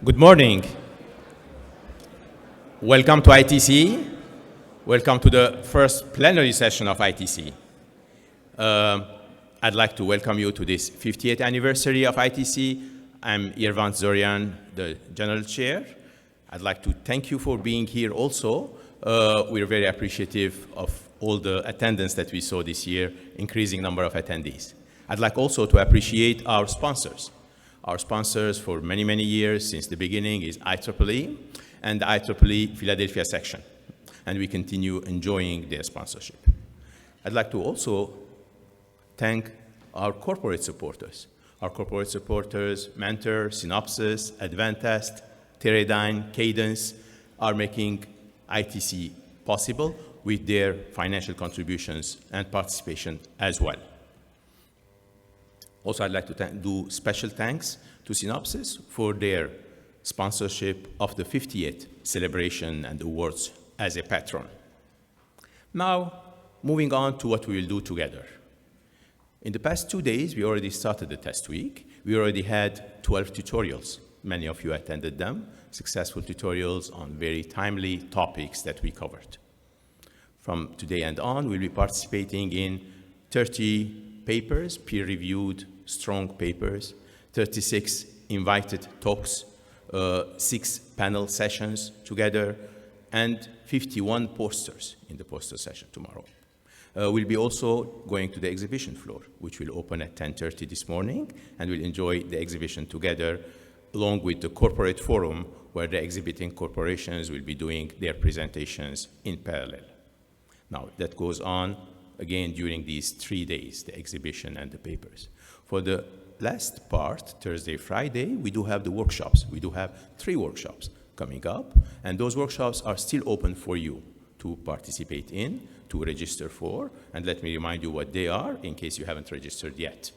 Good morning. Welcome to ITC. Welcome to the first plenary session of ITC. I'd like to welcome you to this 50th anniversary of ITC. I'm Irvan Zorian, the General Chair. I'd like to thank you for being here also. We're very appreciative of all the attendance that we saw this year, increasing number of attendees. I'd like also to appreciate our sponsors. Our sponsors for many, many years since the beginning is IEEE and the IEEE Philadelphia section. And we continue enjoying their sponsorship. I'd like to also thank our corporate supporters. Our corporate supporters, Mentor, Synopsys, Advantest, Teradyne, Cadence, are making ITC possible with their financial contributions and participation as well. Also, I'd like to do special thanks to Synopsys for their sponsorship of the 50th celebration and awards as a patron. Now, moving on to what we will do together. In the past 2 days, we already started the test week. We already had 12 tutorials. Many of you attended them, successful tutorials on very timely topics that we covered. From today and on, we'll be participating in 30 papers, peer-reviewed, strong papers, 36 invited talks, 6 panel sessions together, and 51 posters in the poster session tomorrow. We'll be also going to the exhibition floor, which will open at 10:30 this morning, and we'll enjoy the exhibition together, along with the corporate forum, where the exhibiting corporations will be doing their presentations in parallel. Now, that goes on again during these 3 days, the exhibition and the papers. For the last part, Thursday, Friday, we do have the workshops. We do have 3 workshops coming up, and those workshops are still open for you to participate in, to register for, and let me remind you what they are in case you haven't registered yet.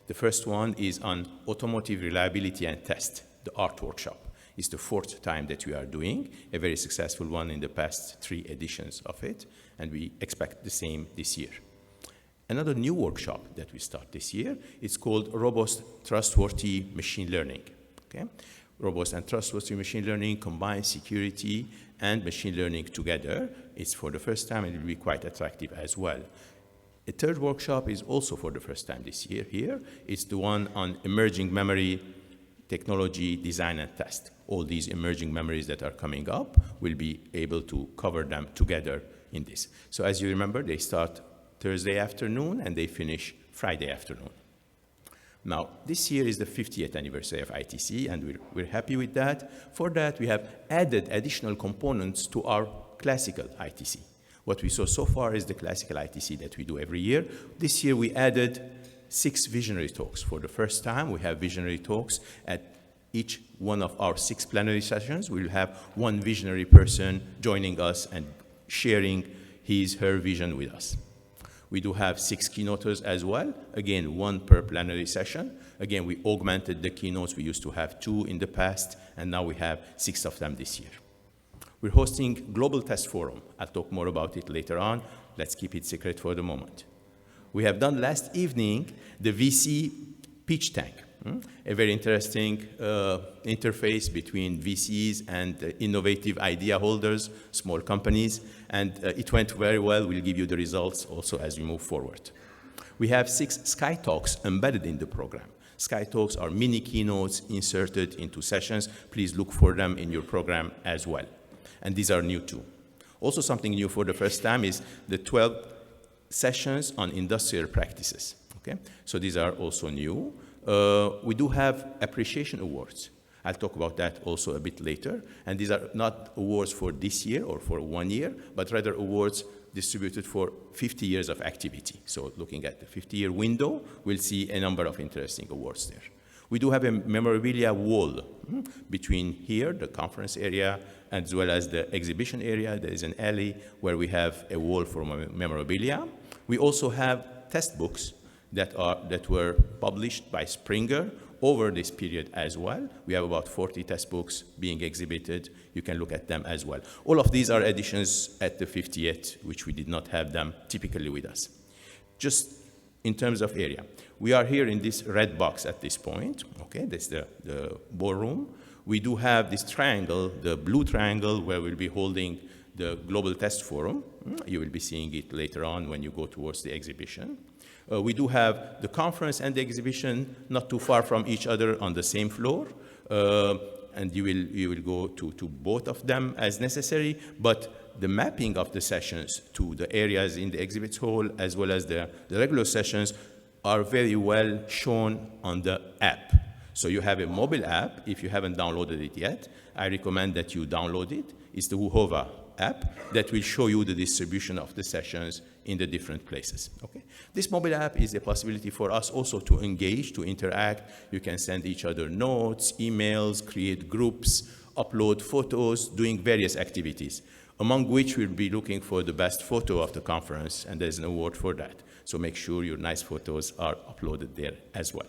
The first one is on automotive reliability and test, the Aart workshop. It's the 4th time that we are doing, a very successful one in the past 3 editions of it, and we expect the same this year. Another new workshop that we start this year is called Robust Trustworthy Machine Learning. Okay? Robust and Trustworthy Machine Learning combines security and machine learning together. It's for the first time, and it will be quite attractive as well. A third workshop is also for the first time this year here. It's the one on emerging memory technology, design, and test. All these emerging memories that are coming up, we'll be able to cover them together in this. So as you remember, they start Thursday afternoon and they finish Friday afternoon. Now, this year is the 50th anniversary of ITC, and we're happy with that. For that, we have added additional components to our classical ITC. What we saw so far is the classical ITC that we do every year. This year, we added 6 visionary talks. For the first time, we have visionary talks at each one of our 6 plenary sessions. We'll have one visionary person joining us and sharing her vision with us. We do have 6 keynoters as well. Again, 1 per plenary session. Again, we augmented the keynotes. We used to have 2 in the past, and now we have 6 of them this year. We're hosting Global Test Forum. I'll talk more about it later on. Let's keep it secret for the moment. We have done last evening the VC pitch tank, a very interesting interface between VCs and innovative idea holders, small companies, and it went very well. We'll give you the results also as we move forward. We have 6 Sky Talks embedded in the program. Sky Talks are mini keynotes inserted into sessions. Please look for them in your program as well. And these are new too. Also something new for the first time is the 12 sessions on industrial practices. Okay? So these are also new. We do have appreciation awards. I'll talk about that also a bit later. And these are not awards for this year or for 1 year, but rather awards distributed for 50 years of activity. So looking at the 50-year window, we'll see a number of interesting awards there. We do have a memorabilia wall between here, the conference area, as well as the exhibition area. There is an alley where we have a wall for memorabilia. We also have test books that were published by Springer over this period as well. We have about 40 test books being exhibited. You can look at them as well. All of these are additions at the 50th, which we did not have them typically with us. Just in terms of area, we are here in this red box at this point. Okay, that's the ballroom. We do have this triangle, the blue triangle, where we'll be holding the Global Test Forum. You will be seeing it later on when you go towards the exhibition. We do have the conference and the exhibition not too far from each other on the same floor. And you will go to both of them as necessary, but the mapping of the sessions to the areas in the exhibit hall as well as the regular sessions are very well shown on the app. So you have a mobile app. If you haven't downloaded it yet, I recommend that you download it. It's the Whova app that will show you the distribution of the sessions in the different places. Okay? This mobile app is a possibility for us also to engage, to interact. You can send each other notes, emails, create groups, upload photos, doing various activities, among which we'll be looking for the best photo of the conference, and there's an award for that. So make sure your nice photos are uploaded there as well.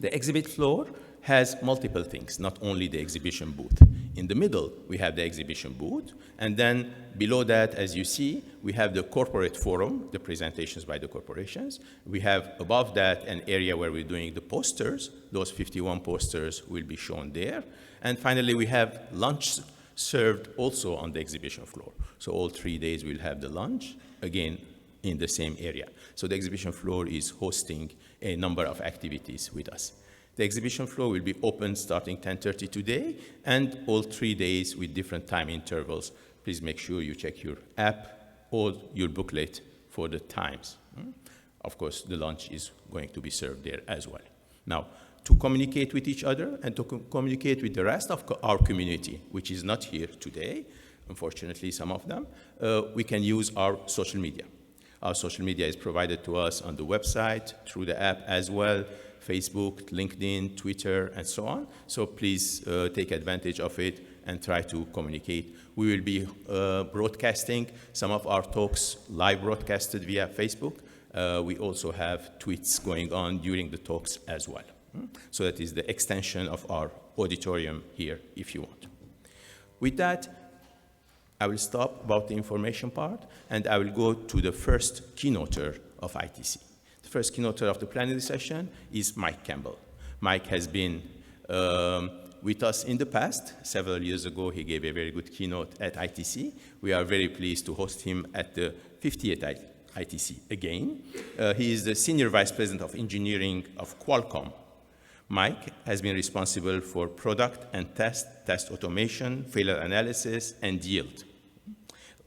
The exhibit floor has multiple things, not only the exhibition booth. In the middle, we have the exhibition booth, and then below that, as you see, we have the corporate forum, the presentations by the corporations. We have above that an area where we're doing the posters. Those 51 posters will be shown there. And finally, we have lunch served also on the exhibition floor. So all 3 days we'll have the lunch, again, in the same area. So the exhibition floor is hosting a number of activities with us. The exhibition floor will be open starting 10:30 today, and all 3 days with different time intervals. Please make sure you check your app or your booklet for the times. Of course, the lunch is going to be served there as well. Now, to communicate with each other and to communicate with the rest of our community, which is not here today, unfortunately, some of them, we can use our social media. Our social media is provided to us on the website, through the app as well, Facebook, LinkedIn, Twitter, and so on. So please take advantage of it and try to communicate. We will be broadcasting some of our talks live broadcasted via Facebook. We also have tweets going on during the talks as well. So that is the extension of our auditorium here, if you want. With that, I will stop about the information part, and I will go to the first keynoter of ITC. The first keynoter of the plenary session is Mike Campbell. Mike has been with us in the past. Several years ago, he gave a very good keynote at ITC. We are very pleased to host him at the 50th ITC again. He is the Senior Vice President of Engineering of Qualcomm. Mike has been responsible for product and test automation, failure analysis, and yield,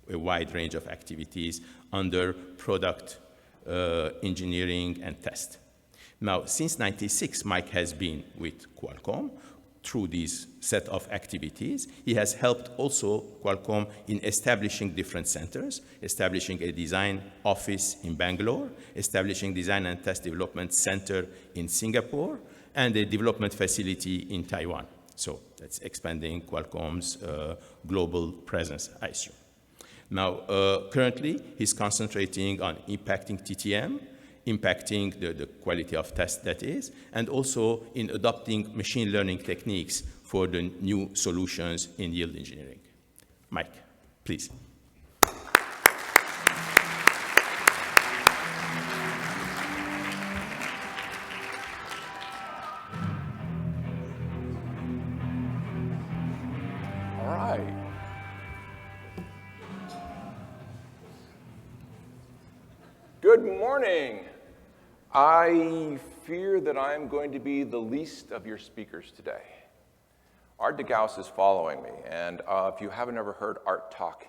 a wide range of activities under product engineering and test. Now, since '96, Mike has been with Qualcomm through this set of activities. He has helped also Qualcomm in establishing different centers, establishing a design office in Bangalore, establishing design and test development center in Singapore, and a development facility in Taiwan. So that's expanding Qualcomm's global presence, I assume. Now, currently, he's concentrating on impacting TTM, impacting the quality of test that is, and also in adopting machine learning techniques for the new solutions in yield engineering. Mike, please. Good morning. I fear that I'm going to be the least of your speakers today. Aart de Geus is following me, and if you haven't ever heard Aart talk,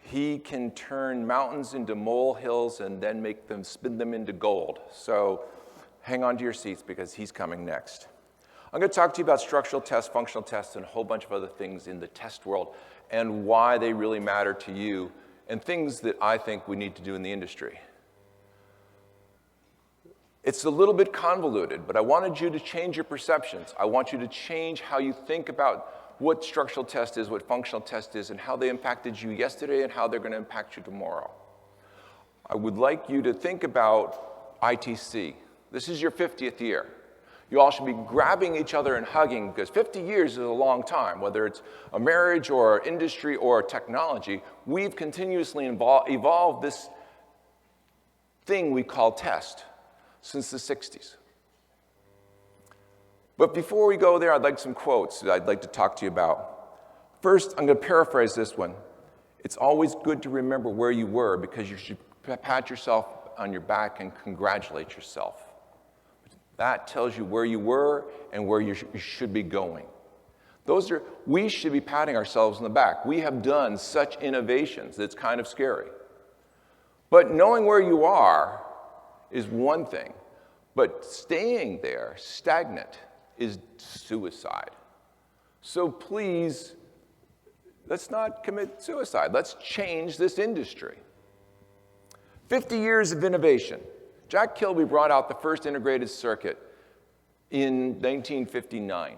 he can turn mountains into molehills and then spin them into gold. So hang on to your seats because he's coming next. I'm going to talk to you about structural tests, functional tests, and a whole bunch of other things in the test world and why they really matter to you and things that I think we need to do in the industry. It's a little bit convoluted, but I wanted you to change your perceptions. I want you to change how you think about what structural test is, what functional test is, and how they impacted you yesterday and how they're going to impact you tomorrow. I would like you to think about ITC. This is your 50th year. You all should be grabbing each other and hugging because 50 years is a long time. Whether it's a marriage or industry or technology, we've continuously evolved this thing we call test since the 60s. But before we go there, I'd like some quotes that I'd like to talk to you about. First, I'm going to paraphrase this one. It's always good to remember where you were because you should pat yourself on your back and congratulate yourself. That tells you where you were and where you should be going. We should be patting ourselves on the back. We have done such innovations that it's kind of scary. But knowing where you are is one thing, but staying there, stagnant, is suicide. So please, let's not commit suicide. Let's change this industry. 50 years of innovation. Jack Kilby brought out the first integrated circuit in 1959,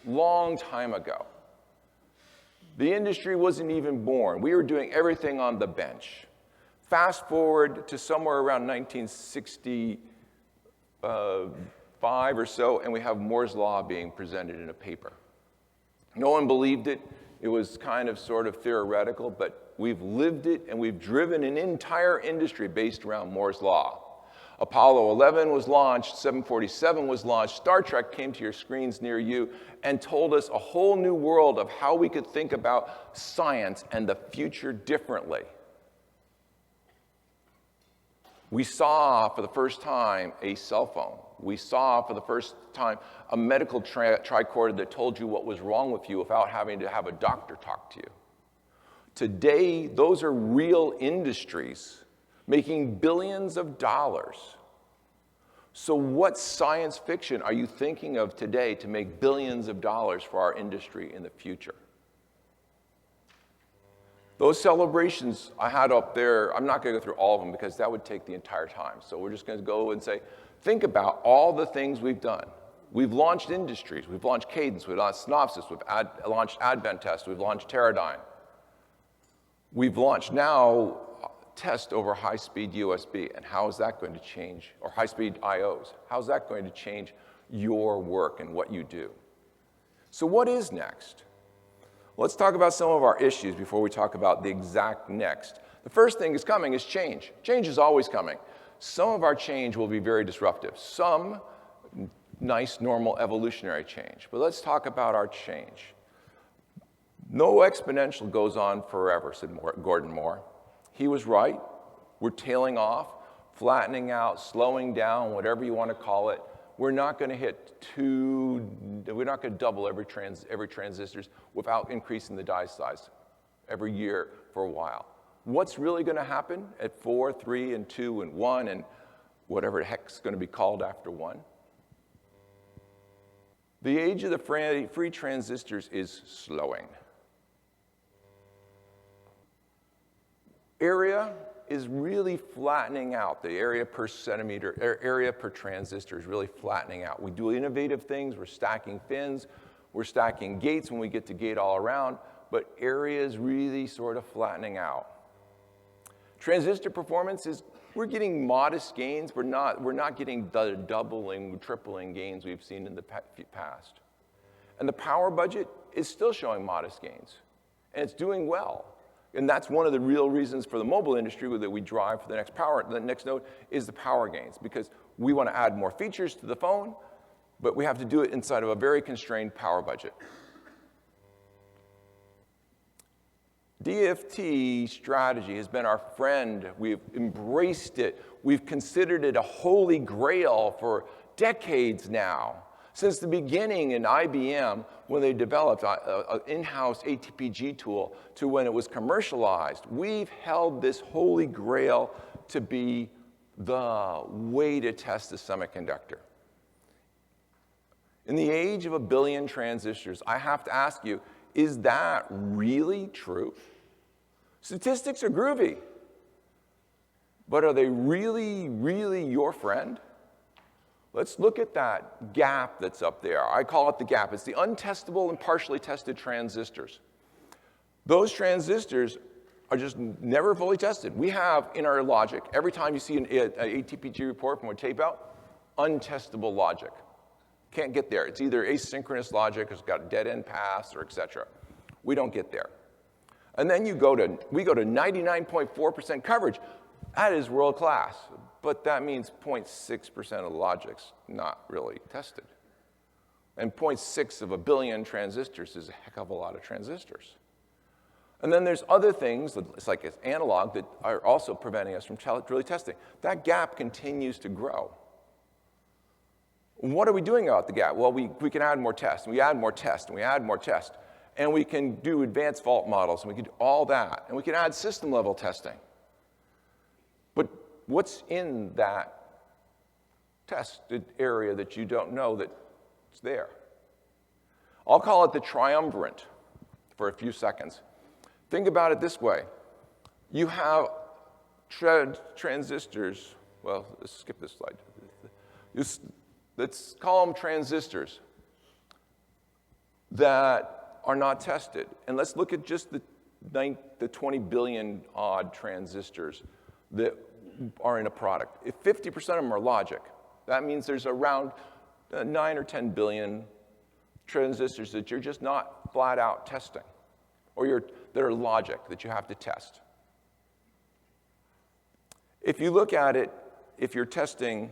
long time ago. The industry wasn't even born. We were doing everything on the bench. Fast forward to somewhere around 1965 or so, and we have Moore's Law being presented in a paper. No one believed it. It was kind of sort of theoretical, but we've lived it, and we've driven an entire industry based around Moore's Law. Apollo 11 was launched, 747 was launched, Star Trek came to your screens near you and told us a whole new world of how we could think about science and the future differently. We saw for the first time a cell phone. We saw for the first time a medical tricorder that told you what was wrong with you without having to have a doctor talk to you. Today, those are real industries making billions of dollars. So what science fiction are you thinking of today to make billions of dollars for our industry in the future? Those celebrations I had up there, I'm not going to go through all of them because that would take the entire time. So we're just going to go and say, think about all the things we've done. We've launched industries. We've launched Cadence. We've launched Synopsys. We've launched Adventest. We've launched Teradyne. We've launched now test over high-speed USB, and how is that going to change, or high-speed IOs? How's that going to change your work and what you do? So what is next? Let's talk about some of our issues before we talk about the exact next. The first thing is coming is change. Change is always coming. Some of our change will be very disruptive. Some nice, normal, evolutionary change. But let's talk about our change. No exponential goes on forever, said Gordon Moore. He was right. We're tailing off, flattening out, slowing down, whatever you want to call it. We're not going to we're not going to double every transistors without increasing the die size every year for a while. What's really going to happen at 4, 3, and 2, and 1, and whatever the heck's going to be called after 1? The age of the free transistors is slowing. Area is really flattening out. The area per centimeter, area per transistor is really flattening out. We do innovative things. We're stacking fins. We're stacking gates when we get to gate all around, but area is really sort of flattening out. Transistor performance is, we're getting modest gains. We're not getting the doubling, tripling gains we've seen in the past. And the power budget is still showing modest gains, and it's doing well. And that's one of the real reasons for the mobile industry that we drive for the next node is the power gains, because we want to add more features to the phone, but we have to do it inside of a very constrained power budget. DFT strategy has been our friend. We've embraced it. We've considered it a holy grail for decades now. Since the beginning in IBM, when they developed an in-house ATPG tool to when it was commercialized, we've held this holy grail to be the way to test the semiconductor. In the age of 1 billion transistors, I have to ask you, is that really true? Statistics are groovy, but are they really, really your friend? Let's look at that gap that's up there. I call it the gap. It's the untestable and partially tested transistors. Those transistors are just never fully tested. We have in our logic, every time you see an ATPG report from a tape out, untestable logic. Can't get there. It's either asynchronous logic, it's got dead-end paths, or et cetera. We don't get there. And then we go to 99.4% coverage. That is world class. But that means 0.6% of the logic's not really tested. And 0.6 of a billion transistors is a heck of a lot of transistors. And then there's other things, it's like it's analog, that are also preventing us from really testing. That gap continues to grow. What are we doing about the gap? Well, we can add more tests, and we add more tests, and we add more tests. And we can do advanced fault models, and we can do all that. And we can add system-level testing. But what's in that tested area that you don't know that's there? I'll call it the triumvirate for a few seconds. Think about it this way. You have transistors. Well, let's skip this slide. Let's call them transistors that are not tested. And let's look at just the 20 billion odd transistors that are in a product. If 50% of them are logic, that means there's around 9 or 10 billion transistors that you're just not flat out testing, or that are logic that you have to test. If you look at it, if you're testing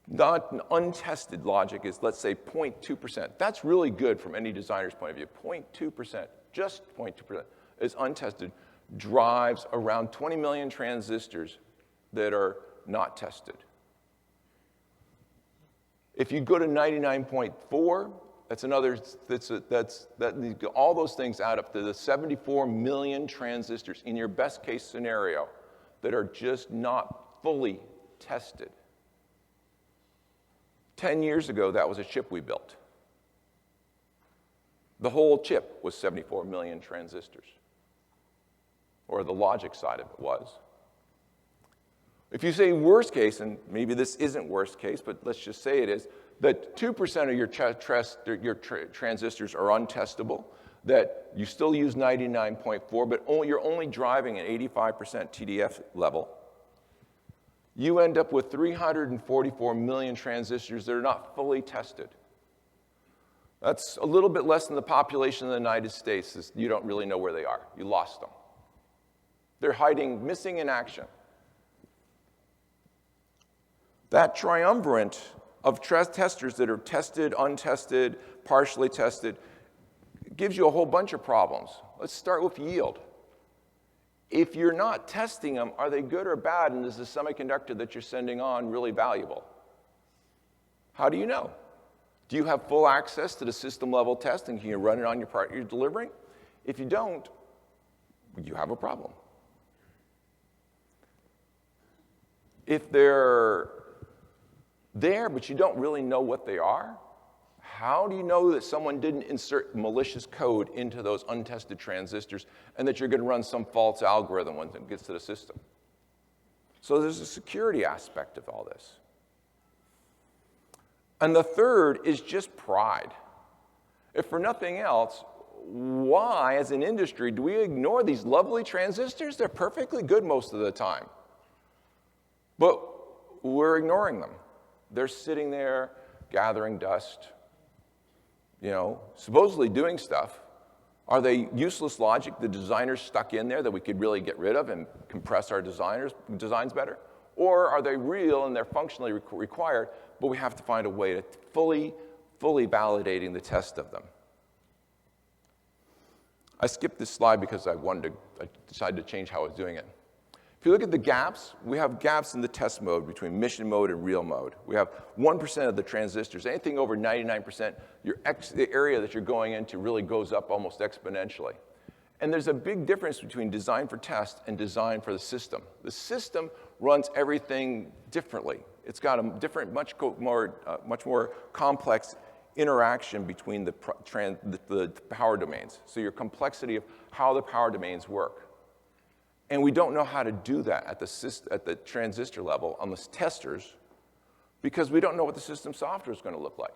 not untested logic is, let's say, 0.2%. That's really good from any designer's point of view. 0.2%, just 0.2% is untested, drives around 20 million transistors that are not tested. If you go to 99.4, that's another, all those things add up to the 74 million transistors in your best case scenario that are just not fully tested. 10 years ago, that was a chip we built. The whole chip was 74 million transistors, or the logic side of it was. If you say worst case, and maybe this isn't worst case, but let's just say it is, that 2% of your transistors are untestable, that you still use 99.4, but you're only driving an 85% TDF level, you end up with 344 million transistors that are not fully tested. That's a little bit less than the population of the United States. You don't really know where they are. You lost them. They're hiding, missing in action. That triumvirate of testers that are tested, untested, partially tested, gives you a whole bunch of problems. Let's start with yield. If you're not testing them, are they good or bad, and is the semiconductor that you're sending on really valuable? How do you know? Do you have full access to the system-level test, and can you run it on your part you're delivering? If you don't, you have a problem. If they're there, but you don't really know what they are, how do you know that someone didn't insert malicious code into those untested transistors and that you're going to run some false algorithm when it gets to the system? So there's a security aspect of all this. And the third is just pride. If for nothing else, why, as an industry, do we ignore these lovely transistors? They're perfectly good most of the time. But we're ignoring them. They're sitting there gathering dust, supposedly doing stuff. Are they useless logic the designers stuck in there that we could really get rid of and compress our designs better? Or are they real and they're functionally required, but we have to find a way to fully validating the test of them? I skipped this slide because I decided to change how I was doing it. If you look at the gaps, we have gaps in the test mode between mission mode and real mode. We have 1% of the transistors. Anything over 99%, the area that you're going into really goes up almost exponentially. And there's a big difference between design for test and design for the system. The system runs everything differently. It's got a different, much more complex interaction between the power domains. So your complexity of how the power domains work. And we don't know how to do that at the transistor level on the testers because we don't know what the system software is going to look like.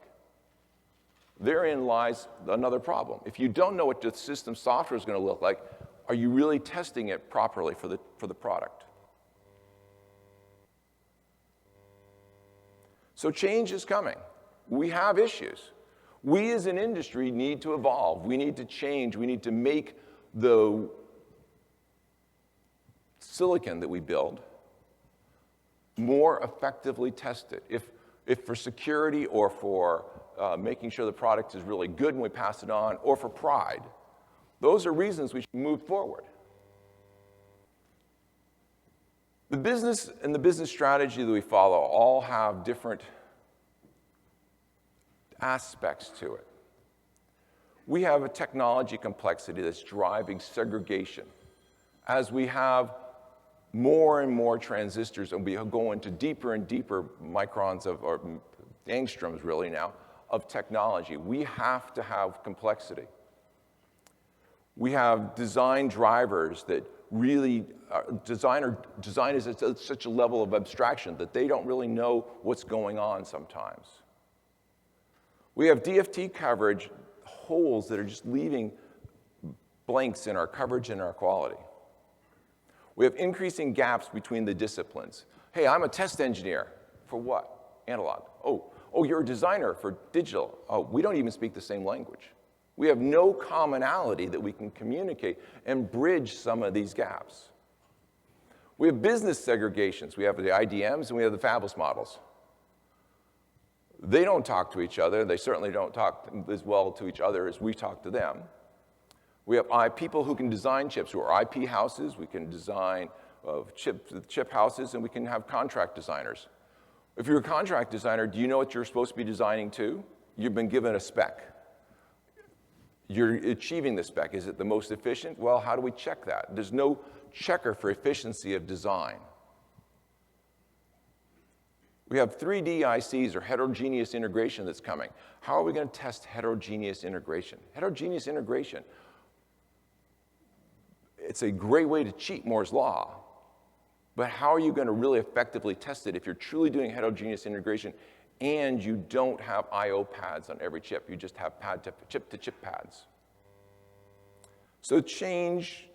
Therein lies another problem. If you don't know what the system software is going to look like, are you really testing it properly for the product? So change is coming. We have issues. We as an industry need to evolve. We need to change. We need to make the silicon that we build more effectively tested. If for security or for making sure the product is really good when we pass it on, or for pride. Those are reasons we should move forward. The business and the business strategy that we follow all have different aspects to it. We have a technology complexity that's driving segregation. As we have more and more transistors, and we go into deeper and deeper microns of, or angstroms really now, of technology, we have to have complexity. We have design drivers that really, design is at such a level of abstraction that they don't really know what's going on sometimes. We have DFT coverage holes that are just leaving blanks in our coverage and our quality. We have increasing gaps between the disciplines. Hey, I'm a test engineer. For what? Analog. Oh, you're a designer for digital. Oh, we don't even speak the same language. We have no commonality that we can communicate and bridge some of these gaps. We have business segregations. We have the IDMs and we have the fabless models. They don't talk to each other. They certainly don't talk as well to each other as we talk to them. We have people who can design chips, who are IP houses. We can design chip houses, and we can have contract designers. If you're a contract designer, do you know what you're supposed to be designing to? You've been given a spec. You're achieving the spec. Is it the most efficient? Well, how do we check that? There's no checker for efficiency of design. We have 3D ICs, or heterogeneous integration, that's coming. How are we going to test heterogeneous integration? Heterogeneous integration, it's a great way to cheat Moore's law, but how are you going to really effectively test it if you're truly doing heterogeneous integration and you don't have I/O pads on every chip? You just have chip-to-chip pads. So change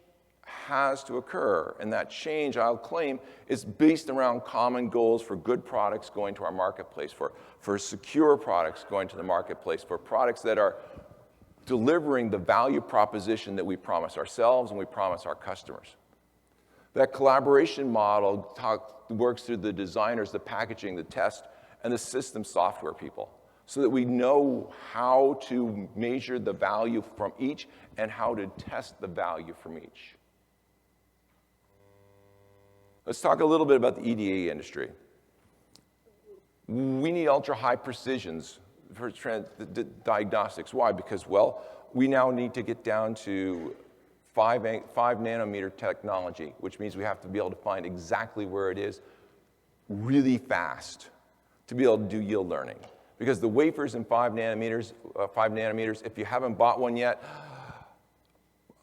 has to occur, and that change, I'll claim, is based around common goals for good products going to our marketplace, for secure products going to the marketplace, for products that are delivering the value proposition that we promise ourselves and we promise our customers. That collaboration model works through the designers, the packaging, the test, and the system software people, so that we know how to measure the value from each and how to test the value from each. Let's talk a little bit about the EDA industry. We need ultra-high precisions for diagnostics. Why? Because, well, we now need to get down to 5 nanometer technology, which means we have to be able to find exactly where it is really fast to be able to do yield learning. Because the wafers in 5 nanometers, if you haven't bought one yet,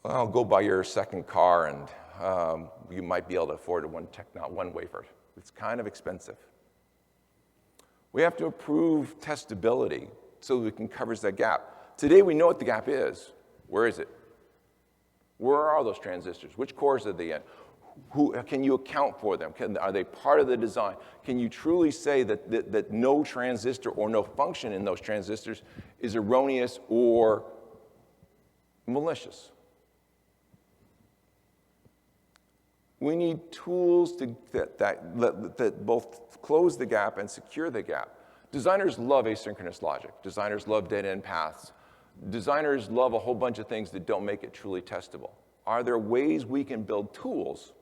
well, go buy your second car and you might be able to afford one wafer. It's kind of expensive. We have to improve testability so that we can cover that gap. Today we know what the gap is. Where is it? Where are those transistors? Which cores are they in? Can you account for them? Are they part of the design? Can you truly say that no transistor or no function in those transistors is erroneous or malicious? We need tools that both close the gap and secure the gap. Designers love asynchronous logic. Designers love dead-end paths. Designers love a whole bunch of things that don't make it truly testable. Are there ways we can build tools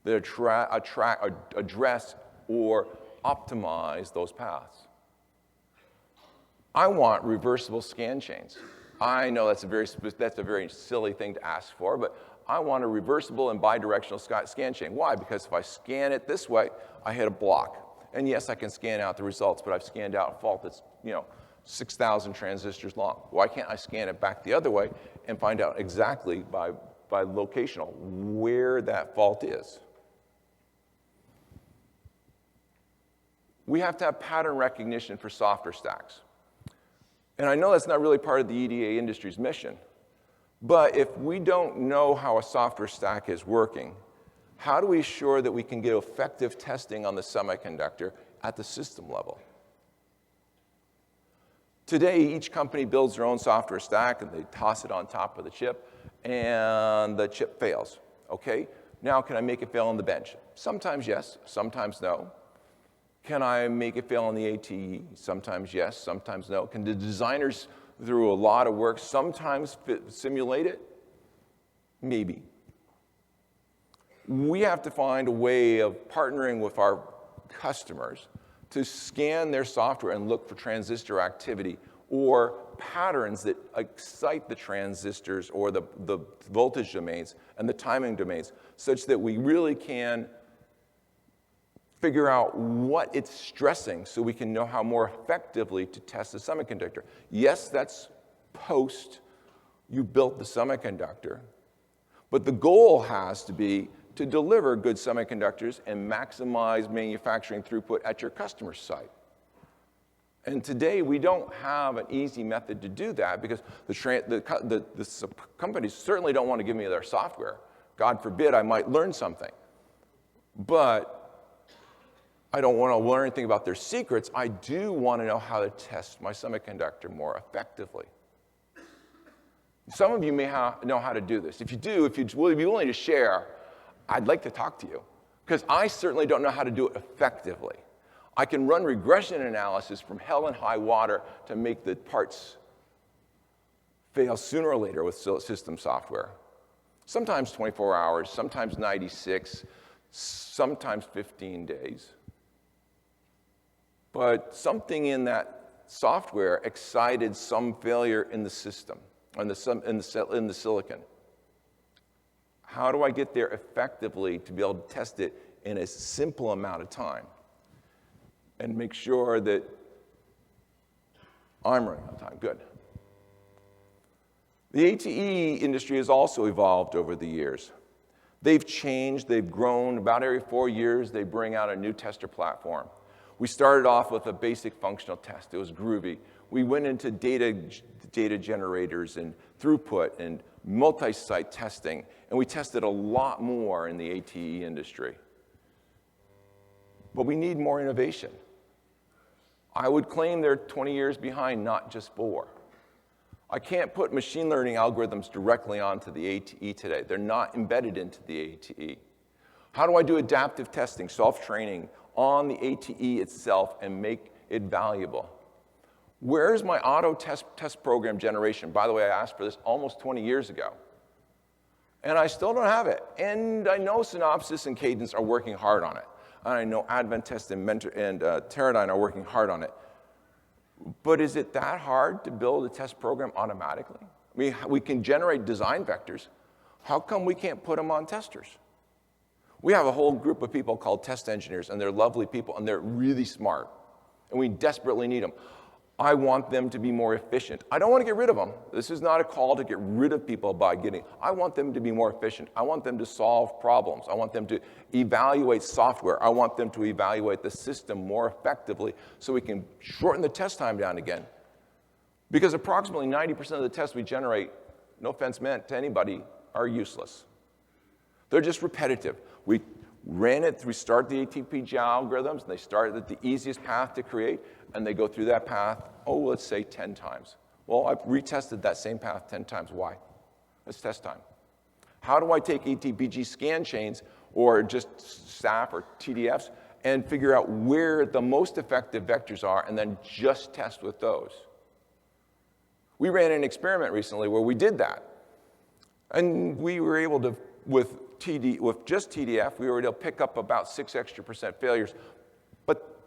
that address or optimize those paths? I want reversible scan chains. I know that's a very silly thing to ask for, but I want a reversible and bidirectional scan chain. Why? Because if I scan it this way, I hit a block. And yes, I can scan out the results, but I've scanned out a fault that's 6,000 transistors long. Why can't I scan it back the other way and find out exactly by locational where that fault is? We have to have pattern recognition for software stacks. And I know that's not really part of the EDA industry's mission, but if we don't know how a software stack is working, how do we ensure that we can get effective testing on the semiconductor at the system level? Today, each company builds their own software stack and they toss it on top of the chip, and the chip fails. Okay, now can I make it fail on the bench? Sometimes yes, sometimes no. Can I make it fail on the ATE? Sometimes yes, sometimes no. Can the designers, through a lot of work, sometimes simulate it? Maybe. We have to find a way of partnering with our customers to scan their software and look for transistor activity or patterns that excite the transistors or the voltage domains and the timing domains, such that we really can figure out what it's stressing so we can know how more effectively to test the semiconductor. Yes, that's post you built the semiconductor, but the goal has to be to deliver good semiconductors and maximize manufacturing throughput at your customer's site. And today, we don't have an easy method to do that because the companies certainly don't want to give me their software. God forbid I might learn something. But I don't want to learn anything about their secrets. I do want to know how to test my semiconductor more effectively. Some of you may know how to do this. If you do, if you'd be willing to share, I'd like to talk to you, because I certainly don't know how to do it effectively. I can run regression analysis from hell and high water to make the parts fail sooner or later with system software. Sometimes 24 hours, sometimes 96, sometimes 15 days. But something in that software excited some failure in the system, in the silicon. How do I get there effectively to be able to test it in a simple amount of time and make sure that I'm running on time? Good. The ATE industry has also evolved over the years. They've changed, they've grown. About every 4 years, they bring out a new tester platform. We started off with a basic functional test. It was groovy. We went into data generators and throughput and multi-site testing, and we tested a lot more in the ATE industry. But we need more innovation. I would claim they're 20 years behind, not just 4. I can't put machine learning algorithms directly onto the ATE today. They're not embedded into the ATE. How do I do adaptive testing, self-training on the ATE itself and make it valuable? Where's my auto test program generation? By the way, I asked for this almost 20 years ago. And I still don't have it. And I know Synopsys and Cadence are working hard on it. And I know Advantest and Teradyne are working hard on it. But is it that hard to build a test program automatically? I mean, we can generate design vectors. How come we can't put them on testers? We have a whole group of people called test engineers, and they're lovely people, and they're really smart. And we desperately need them. I want them to be more efficient. I don't want to get rid of them. This is not a call to get rid of people by I want them to be more efficient. I want them to solve problems. I want them to evaluate software. I want them to evaluate the system more effectively so we can shorten the test time down again. Because approximately 90% of the tests we generate, no offense meant to anybody, are useless. They're just repetitive. We ran it, we start the ATPG algorithms, and they start at the easiest path to create, and they go through that path, let's say 10 times. Well, I've retested that same path 10 times. Why? It's test time. How do I take ATPG scan chains, or just SAF or TDFs, and figure out where the most effective vectors are, and then just test with those? We ran an experiment recently where we did that. And we were able to, with just TDF, we were able to pick up about 6% extra failures, but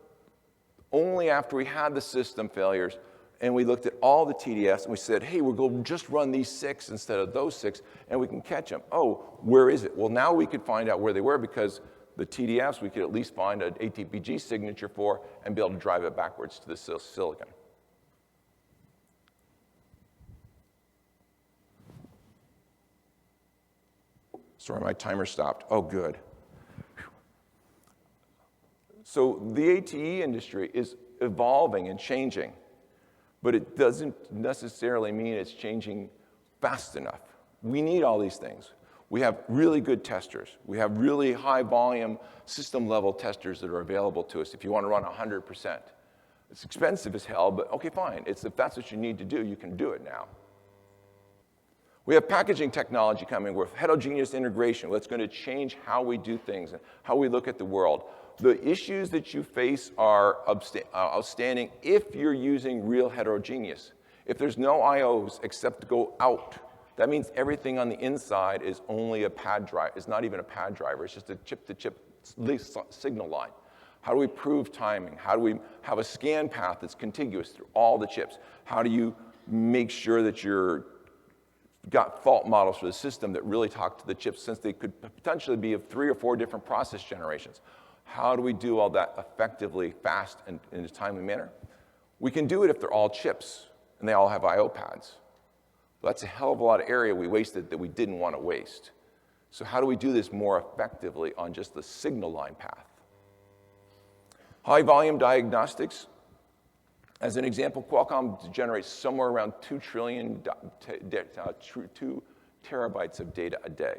only after we had the system failures, and we looked at all the TDFs, and we said, hey, we're going to just run these 6 instead of those 6, and we can catch them. Oh, where is it? Well, now we could find out where they were, because the TDFs we could at least find an ATPG signature for and be able to drive it backwards to the silicon. Sorry, my timer stopped. Oh, good. So the ATE industry is evolving and changing, but it doesn't necessarily mean it's changing fast enough. We need all these things. We have really good testers. We have really high volume system level testers that are available to us if you want to run 100%. It's expensive as hell, but okay, fine. If that's what you need to do, you can do it now. We have packaging technology coming with heterogeneous integration. That's going to change how we do things and how we look at the world. The issues that you face are outstanding if you're using real heterogeneous. If there's no IOs except to go out, that means everything on the inside is only a pad drive. It's not even a pad driver. It's just a chip-to-chip signal line. How do we prove timing? How do we have a scan path that's contiguous through all the chips? How do you make sure that you're got fault models for the system that really talk to the chips, since they could potentially be of 3 or 4 different process generations? How do we do all that effectively, fast, and in a timely manner? We can do it if they're all chips and they all have I/O pads. But that's a hell of a lot of area we wasted that we didn't want to waste. So how do we do this more effectively on just the signal line path? High volume diagnostics. As an example, Qualcomm generates somewhere around 2 terabytes of data a day.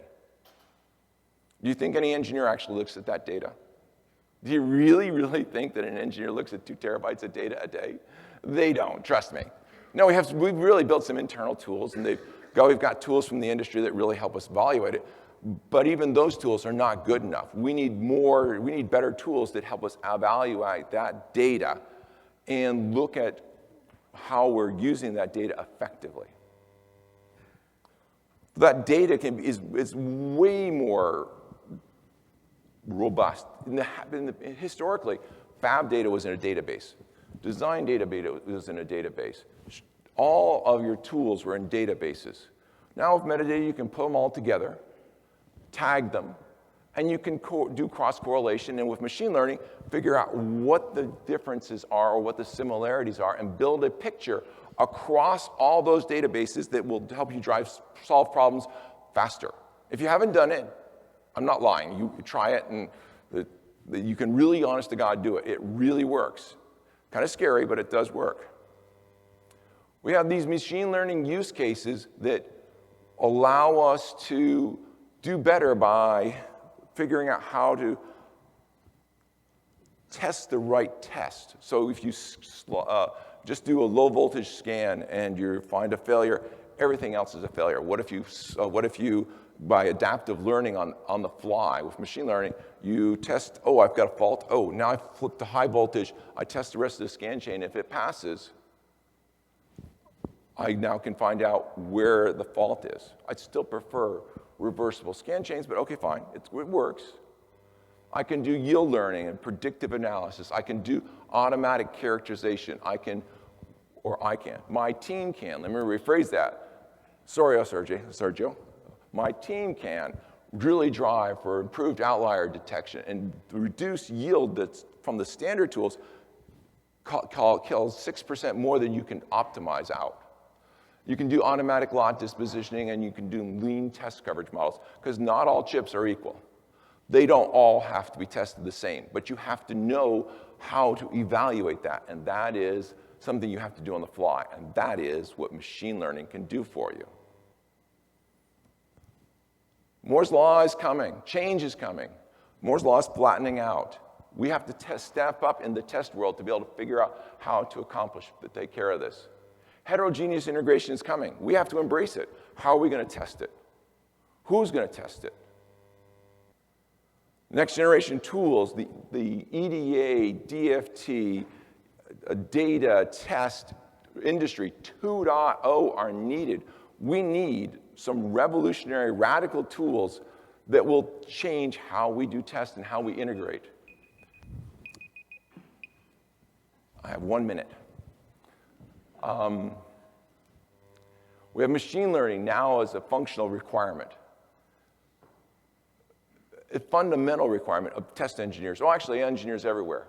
Do you think any engineer actually looks at that data? Do you really think that an engineer looks at 2 terabytes of data a day? They don't, trust me. No, we've really built some internal tools, and we've got tools from the industry that really help us evaluate it. But even those tools are not good enough. We need better tools that help us evaluate that data and look at how we're using that data effectively. That data is way more robust. Historically, fab data was in a database. Design data was in a database. All of your tools were in databases. Now with metadata, you can put them all together, tag them, and you can do cross-correlation, and with machine learning, figure out what the differences are or what the similarities are, and build a picture across all those databases that will help you solve problems faster. If you haven't done it, I'm not lying. You try it, and you can really, honest to God, do it. It really works. Kind of scary, but it does work. We have these machine learning use cases that allow us to do better by figuring out how to test the right test. So if you just do a low voltage scan and you find a failure, everything else is a failure. What if you by adaptive learning on the fly with machine learning, you test, oh, I've got a fault. Oh, now I've flipped to high voltage. I test the rest of the scan chain. If it passes, I now can find out where the fault is. I'd still prefer reversible scan chains, but okay, fine, it works. I can do yield learning and predictive analysis. I can do automatic characterization. My team can. Let me rephrase that. Sorry, Sergio. My team can really drive for improved outlier detection and reduce yield that's from the standard tools kills 6% more than you can optimize out. You can do automatic lot dispositioning, and you can do lean test coverage models, because not all chips are equal. They don't all have to be tested the same, but you have to know how to evaluate that, and that is something you have to do on the fly, and that is what machine learning can do for you. Moore's Law is coming. Change is coming. Moore's Law is flattening out. We have to step up in the test world to be able to figure out how to take care of this. Heterogeneous integration is coming. We have to embrace it. How are we going to test it? Who's going to test it? Next generation tools, the EDA, DFT, data, test, industry 2.0 are needed. We need some revolutionary, radical tools that will change how we do tests and how we integrate. I have 1 minute. We have machine learning now as a functional requirement. A fundamental requirement of test engineers, actually engineers everywhere.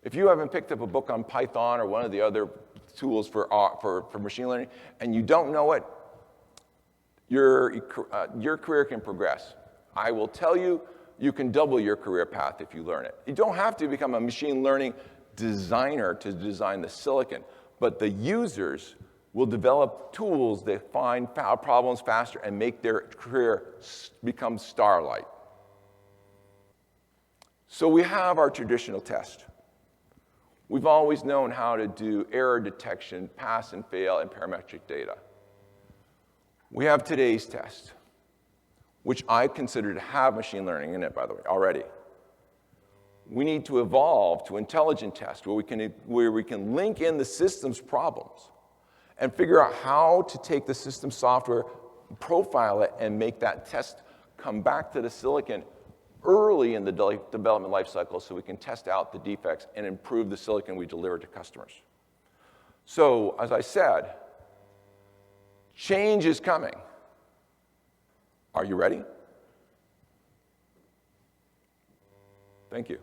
If you haven't picked up a book on Python or one of the other tools for machine learning and you don't know it, your career can progress. I will tell you, you can double your career path if you learn it. You don't have to become a machine learning designer to design the silicon, but the users will develop tools that find problems faster and make their career become starlight. So we have our traditional test. We've always known how to do error detection, pass and fail, and parametric data. We have today's test, which I consider to have machine learning in it, by the way, already. We need to evolve to intelligent test, where we can link in the system's problems and figure out how to take the system software, profile it, and make that test come back to the silicon early in the development life cycle so we can test out the defects and improve the silicon we deliver to customers. So, as I said, change is coming. Are you ready? Thank you.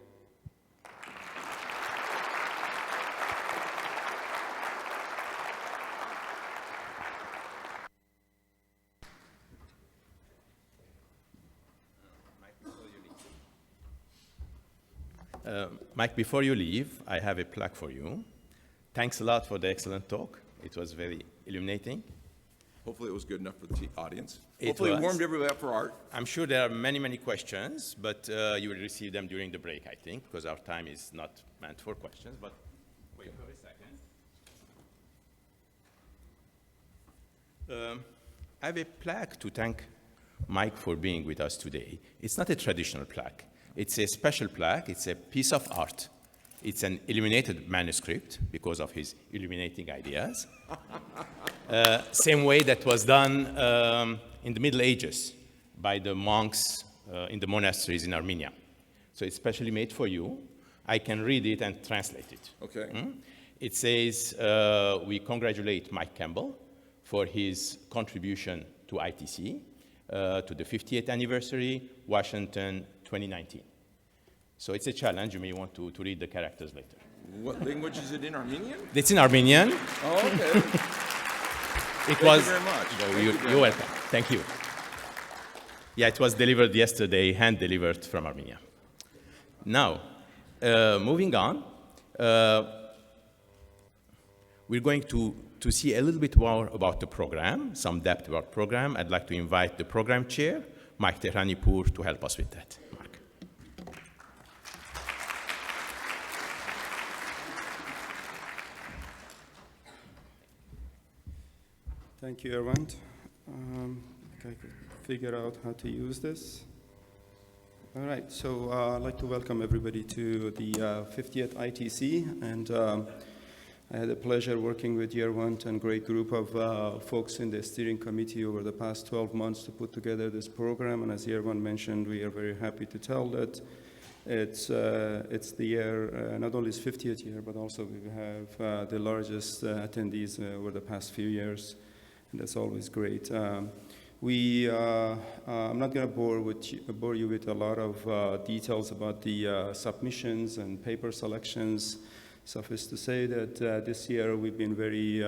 Mike, before you leave, I have a plaque for you. Thanks a lot for the excellent talk. It was very illuminating. Hopefully it was good enough for the audience. Hopefully it warmed everybody up for Aart. I'm sure there are many, many questions, but you will receive them during the break, I think, because our time is not meant for questions, but wait for a second. I have a plaque to thank Mike for being with us today. It's not a traditional plaque. It's a special plaque. It's a piece of art. It's an illuminated manuscript because of his illuminating ideas. Same way that was done in the Middle Ages by the monks in the monasteries in Armenia. So it's specially made for you. I can read it and translate it. Okay. It says, we congratulate Mike Campbell for his contribution to ITC, to the 50th anniversary, Washington 2019. So it's a challenge. You may want to read the characters later. What language is it in? Armenian? It's in Armenian. Oh, okay. Thank you very much. You're welcome. Thank you. Yeah, it was delivered yesterday, hand-delivered from Armenia. Now, moving on, we're going to see a little bit more about the program, some depth about the program. I'd like to invite the program chair, Mike Tehranipur, to help us with that. Mark. Thank you, Erwin. I could figure out how to use this. All right, so I'd like to welcome everybody to the 50th ITC, and I had the pleasure working with Year1 and a great group of folks in the steering committee over the past 12 months to put together this program, and as Year1 mentioned, we are very happy to tell that it's the year, not only its 50th year, but also we have the largest attendees over the past few years, and that's always great. I'm not going to bore you with a lot of details about the submissions and paper selections. Suffice to say that this year we've been very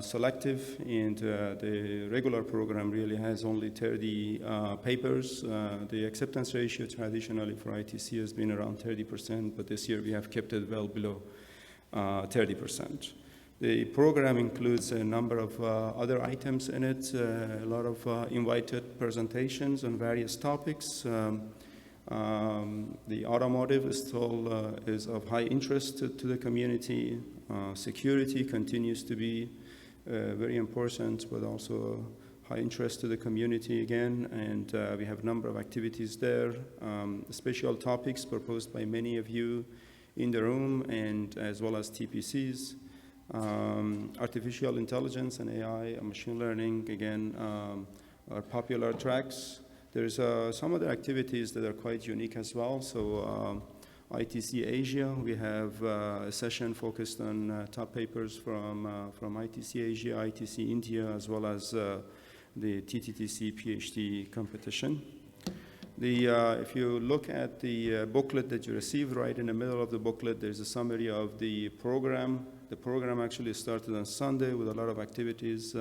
selective, and the regular program really has only 30 papers. The acceptance ratio traditionally for ITC has been around 30%, but this year we have kept it well below 30%. The program includes a number of other items in it, a lot of invited presentations on various topics. The automotive still is of high interest to the community. Security continues to be very important, but also high interest to the community again, and we have a number of activities there. Special topics proposed by many of you in the room, and as well as TPCs. Artificial intelligence and AI and machine learning, again, are popular tracks. There's some other activities that are quite unique as well. So ITC Asia, we have a session focused on top papers from ITC Asia, ITC India, as well as the TTTC PhD competition. If you look at the booklet that you received, right in the middle of the booklet, there's a summary of the program. The program actually started on Sunday with a lot of activities,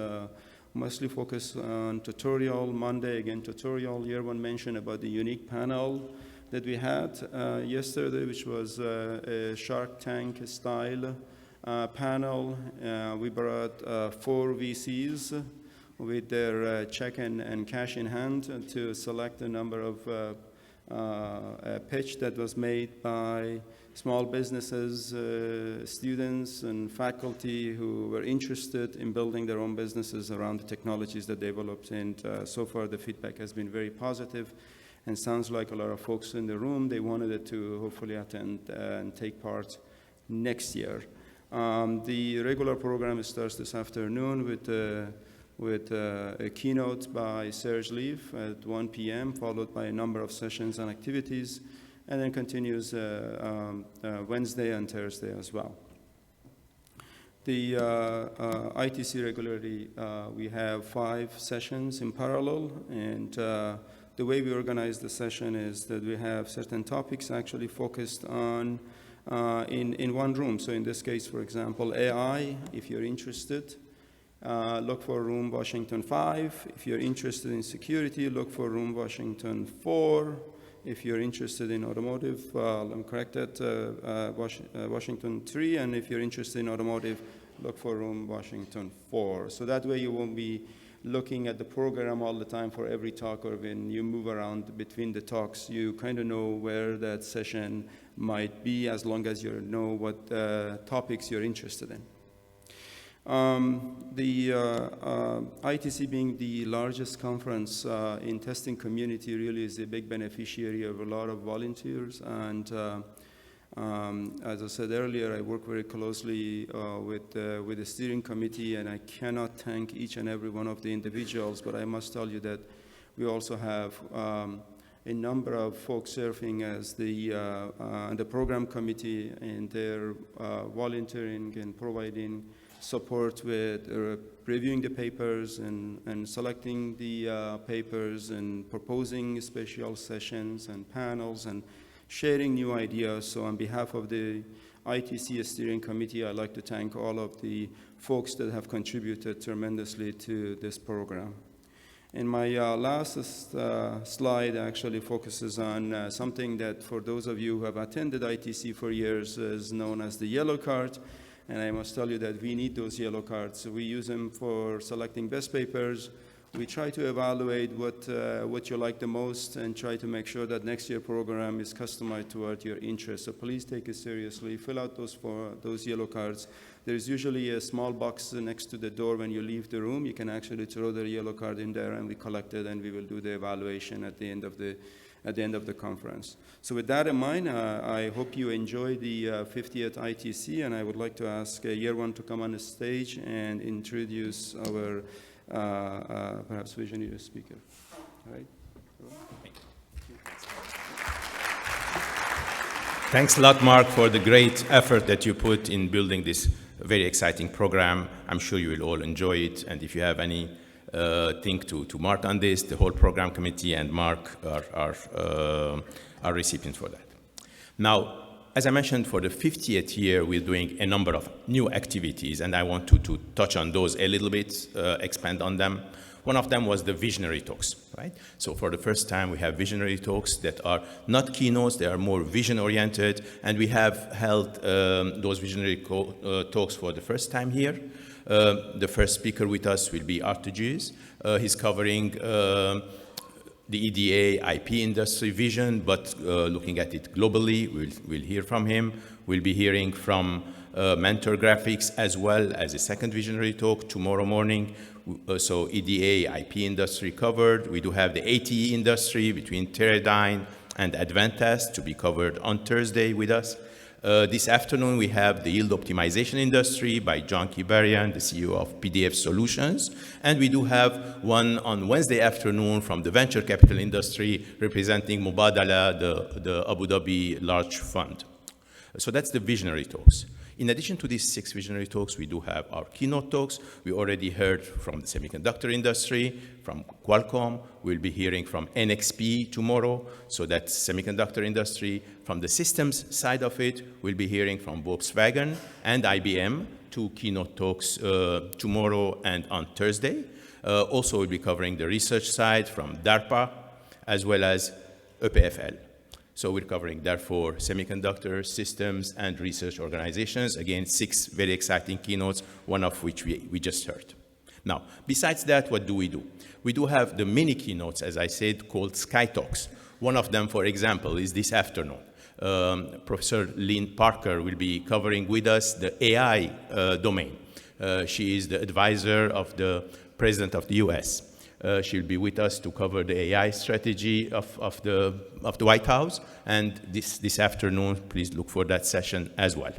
mostly focused on tutorial. Monday, again, tutorial. Year1 mentioned about the unique panel that we had yesterday, which was a Shark Tank style panel. We brought 4 VCs with their check and cash in hand to select a number of a pitch that was made by small businesses, students and faculty who were interested in building their own businesses around the technologies that they developed. And so far the feedback has been very positive, and sounds like a lot of folks in the room, they wanted it to hopefully attend and take part next year. The regular program starts this afternoon with a keynote by Serge Leaf at 1 p.m., followed by a number of sessions and activities, and then continues Wednesday and Thursday as well. The ITC regularly, we have 5 sessions in parallel, and the way we organize the session is that we have certain topics actually focused on in one room. So in this case, for example, AI, if you're interested, look for room Washington 5. If you're interested in security, look for room Washington 4. If you're interested in automotive, I'm corrected, Washington 3. And if you're interested in automotive, look for room Washington 4. So that way you won't be looking at the program all the time for every talk, or when you move around between the talks, you kind of know where that session might be, as long as you know what topics you're interested in. The ITC being the largest conference in testing community really is a big beneficiary of a lot of volunteers, and as I said earlier, I work very closely with the steering committee, and I cannot thank each and every one of the individuals, but I must tell you that we also have a number of folks serving as the program committee, and they're volunteering and providing support with reviewing the papers and selecting the papers and proposing special sessions and panels and sharing new ideas. So on behalf of the ITC steering committee, I'd like to thank all of the folks that have contributed tremendously to this program. And my last slide actually focuses on something that, for those of you who have attended ITC for years, is known as the yellow card. And I must tell you that we need those yellow cards. We use them for selecting best papers. We try to evaluate what you like the most and try to make sure that next year program is customized toward your interests. So please take it seriously. Fill out those yellow cards. There's usually a small box next to the door when you leave the room. You can actually throw the yellow card in there, and we collect it, and we will do the evaluation at the end of the conference. So with that in mind, I hope you enjoy the 50th ITC, and I would like to ask Year 1 to come on the stage and introduce our perhaps visionary speaker. All right. Thanks a lot, Mark, for the great effort that you put in building this very exciting program. I'm sure you will all enjoy it, and if you have any thing to mark on this, the whole program committee and Mark are recipients for that. Now, as I mentioned, for the 50th year, we're doing a number of new activities, and I want to touch on those a little bit, expand on them. One of them was the Visionary Talks, right? So for the first time, we have Visionary Talks that are not keynotes, they are more vision-oriented, and we have held those Visionary Talks for the first time here. The first speaker with us will be Aart Geus. He's covering the EDA IP industry vision, but looking at it globally. We'll hear from him. We'll be hearing from Mentor Graphics as well as a second Visionary Talk tomorrow morning. So EDA IP industry covered. We do have the ATE industry between Teradyne and Advantest to be covered on Thursday with us. This afternoon, we have the yield optimization industry by John Kibarian, the CEO of PDF Solutions. And we do have one on Wednesday afternoon from the venture capital industry representing Mubadala, the Abu Dhabi large fund. So that's the Visionary Talks. In addition to these 6 Visionary Talks, we do have our Keynote Talks. We already heard from the semiconductor industry, from Qualcomm. We'll be hearing from NXP tomorrow, so that's semiconductor industry. From the systems side of it, we'll be hearing from Volkswagen and IBM, 2 Keynote Talks tomorrow and on Thursday. Also, we'll be covering the research side from DARPA, as well as EPFL. So we're covering, therefore, semiconductor systems and research organizations. Again, 6 very exciting keynotes, one of which we just heard. Now, besides that, what do? We do have the mini keynotes, as I said, called Sky Talks, One of them, for example, is this afternoon. Professor Lynn Parker will be covering with us the AI domain. She is the advisor of the President of the US. She'll be with us to cover the AI strategy of the White House. And this afternoon, please look for that session as well,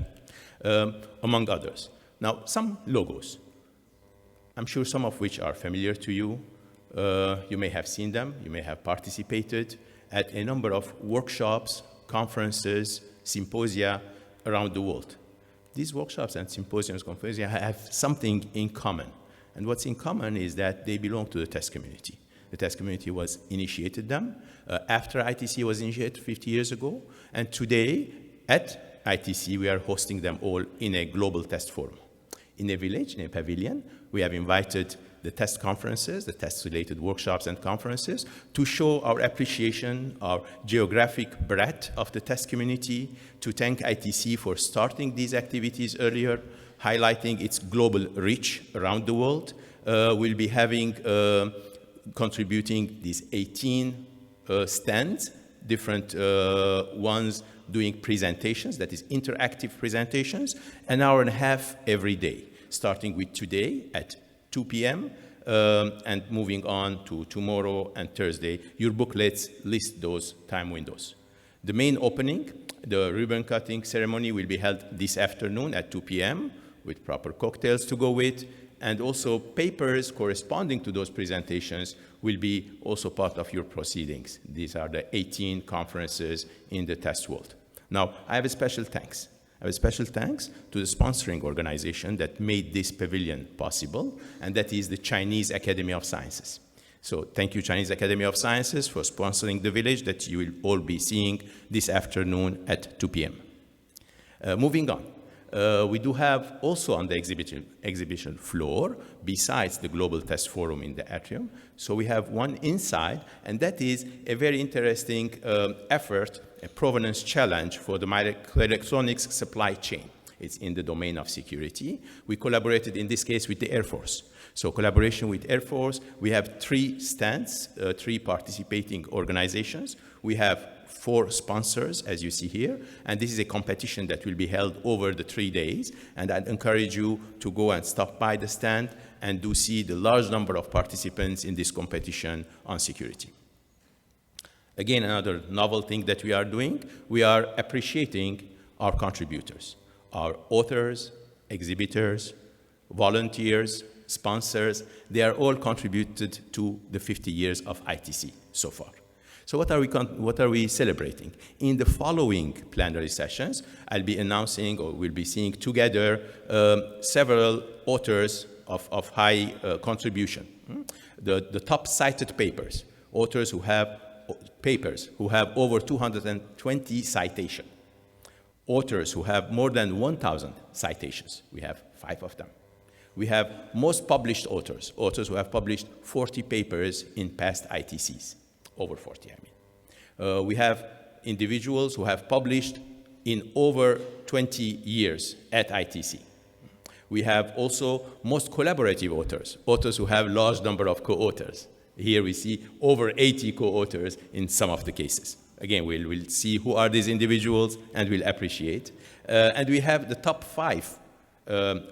among others. Now, some logos. I'm sure some of which are familiar to you. You may have seen them. You may have participated at a number of workshops, conferences, symposia around the world. These workshops and symposiums, conferences have something in common. And what's in common is that they belong to the test community. The test community was initiated them after ITC was initiated 50 years ago. And today, at ITC, we are hosting them all in a global test forum. In a village, in a pavilion, we have invited the test conferences, the test-related workshops and conferences, to show our appreciation, our geographic breadth of the test community, to thank ITC for starting these activities earlier, highlighting its global reach around the world. We'll be having, contributing these 18 stands, different ones doing presentations, that is interactive presentations, an hour and a half every day, starting with today at 2 p.m. And moving on to tomorrow and Thursday. Your booklets list those time windows. The main opening, the ribbon cutting ceremony, will be held this afternoon at 2 p.m. with proper cocktails to go with, and also papers corresponding to those presentations will be also part of your proceedings. These are the 18 conferences in the test world. Now, I have a special thanks. I have a special thanks to the sponsoring organization that made this pavilion possible, and that is the Chinese Academy of Sciences. So thank you, Chinese Academy of Sciences, for sponsoring the village that you will all be seeing this afternoon at 2 p.m. Moving on. We do have also on the exhibition floor, besides the Global Test Forum in the atrium, so we have one inside, and that is a very interesting effort, a provenance challenge for the microelectronics supply chain. It's in the domain of security. We collaborated in this case with the Air Force. So collaboration with Air Force, we have 3 stands, 3 participating organizations. We have 4 sponsors, as you see here, and this is a competition that will be held over the 3 days, and I'd encourage you to go and stop by the stand and do see the large number of participants in this competition on security. Again, another novel thing that we are doing, we are appreciating our contributors, our authors, exhibitors, volunteers, sponsors. They are all contributed to the 50 years of ITC so far. So what are we celebrating? In the following plenary sessions, I'll be announcing, or we'll be seeing together, several authors of high contribution. The top cited papers, authors who have papers who have over 220 citations, authors who have more than 1,000 citations. We have 5 of them. We have most published authors, authors who have published 40 papers in past ITCs. Over 40, I mean. We have individuals who have published in over 20 years at ITC. We have also most collaborative authors, authors who have large number of co-authors. Here we see over 80 co-authors in some of the cases. Again, we'll see who are these individuals and we'll appreciate. And we have the top 5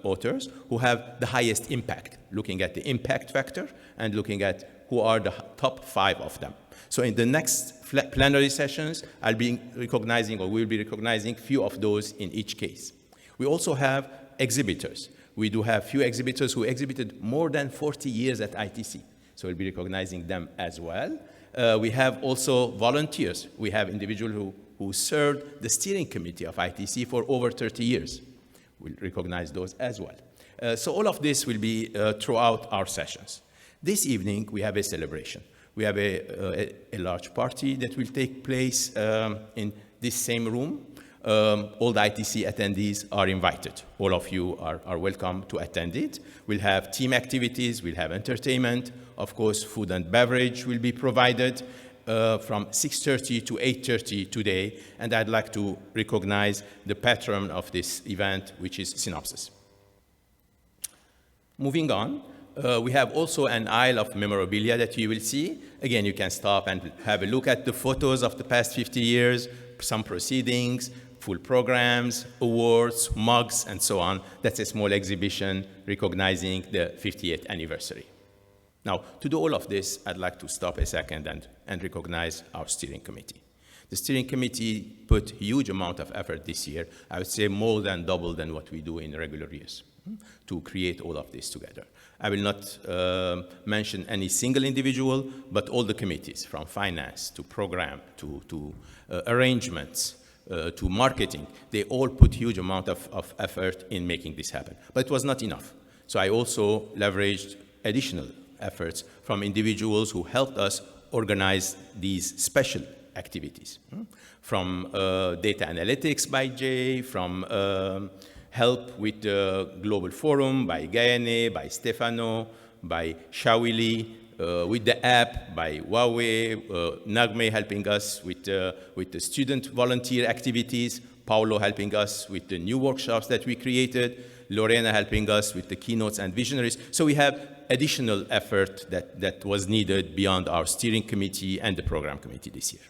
authors who have the highest impact, looking at the impact factor and looking at who are the top 5 of them. So in the next plenary sessions, I'll be recognizing, or we'll be recognizing few of those in each case. We also have exhibitors. We do have few exhibitors who exhibited more than 40 years at ITC. So we'll be recognizing them as well. We have also volunteers. We have individuals who served the steering committee of ITC for over 30 years. We'll recognize those as well. So all of this will be throughout our sessions. This evening, we have a celebration. We have a large party that will take place in this same room. All the ITC attendees are invited. All of you are welcome to attend it. We'll have team activities, we'll have entertainment. Of course, food and beverage will be provided from 6:30 to 8:30 today. And I'd like to recognize the patron of this event, which is Synopsys. Moving on, we have also an aisle of memorabilia that you will see. Again, you can stop and have a look at the photos of the past 50 years, some proceedings, full programs, awards, mugs, and so on. That's a small exhibition recognizing the 50th anniversary. Now, to do all of this, I'd like to stop a second and recognize our steering committee. The steering committee put a huge amount of effort this year, I would say more than double than what we do in regular years, to create all of this together. I will not mention any single individual, but all the committees, from finance to program to arrangements to marketing, they all put huge amount of effort in making this happen. But it was not enough. So I also leveraged additional efforts from individuals who helped us organize these special activities, from data analytics by Jay, from help with the Global Forum by Gaëne, by Stefano, by Shawili, with the app by Huawei, Nagme helping us with the student volunteer activities, Paolo helping us with the new workshops that we created, Lorena helping us with the keynotes and visionaries. So we have additional effort that was needed beyond our steering committee and the program committee this year.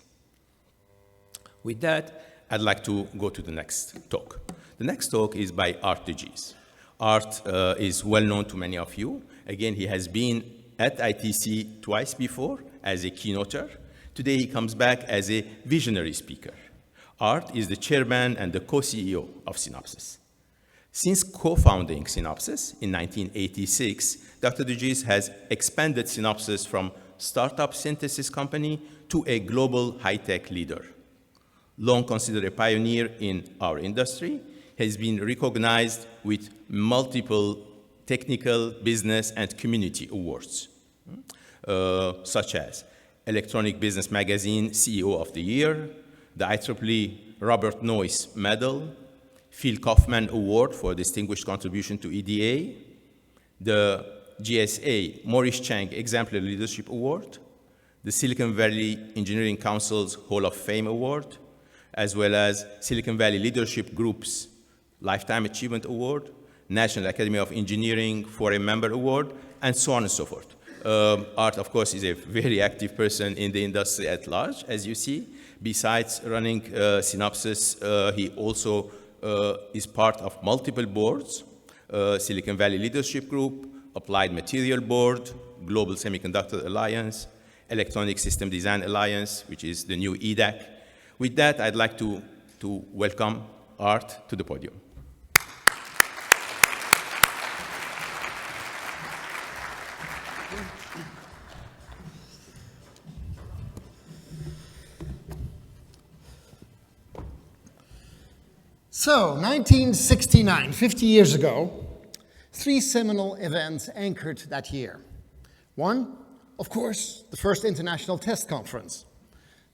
With that, I'd like to go to the next talk. The next talk is by Aart de Geus. Aart is well known to many of you. Again, he has been at ITC twice before as a keynoter. Today he comes back as a visionary speaker. Aart is the chairman and the co-CEO of Synopsys. Since co-founding Synopsys in 1986, Dr. de Geus has expanded Synopsys from startup synthesis company to a global high-tech leader. Long considered a pioneer in our industry, has been recognized with multiple technical, business, and community awards, such as Electronic Business Magazine CEO of the Year, the IEEE Robert Noyce Medal, Phil Kaufman Award for Distinguished Contribution to EDA, the GSA Maurice Chang Exemplary Leadership Award, the Silicon Valley Engineering Council's Hall of Fame Award, as well as Silicon Valley Leadership Group's Lifetime Achievement Award, National Academy of Engineering Foreign Member Award, and so on and so forth. Aart, of course, is a very active person in the industry at large, as you see. Besides running Synopsys, he also is part of multiple boards, Silicon Valley Leadership Group, Applied Material Board, Global Semiconductor Alliance, Electronic System Design Alliance, which is the new EDAC. With that, I'd like to welcome Aart to the podium. So, 1969, 50 years ago, three seminal events anchored that year. One, of course, the first International Test Conference,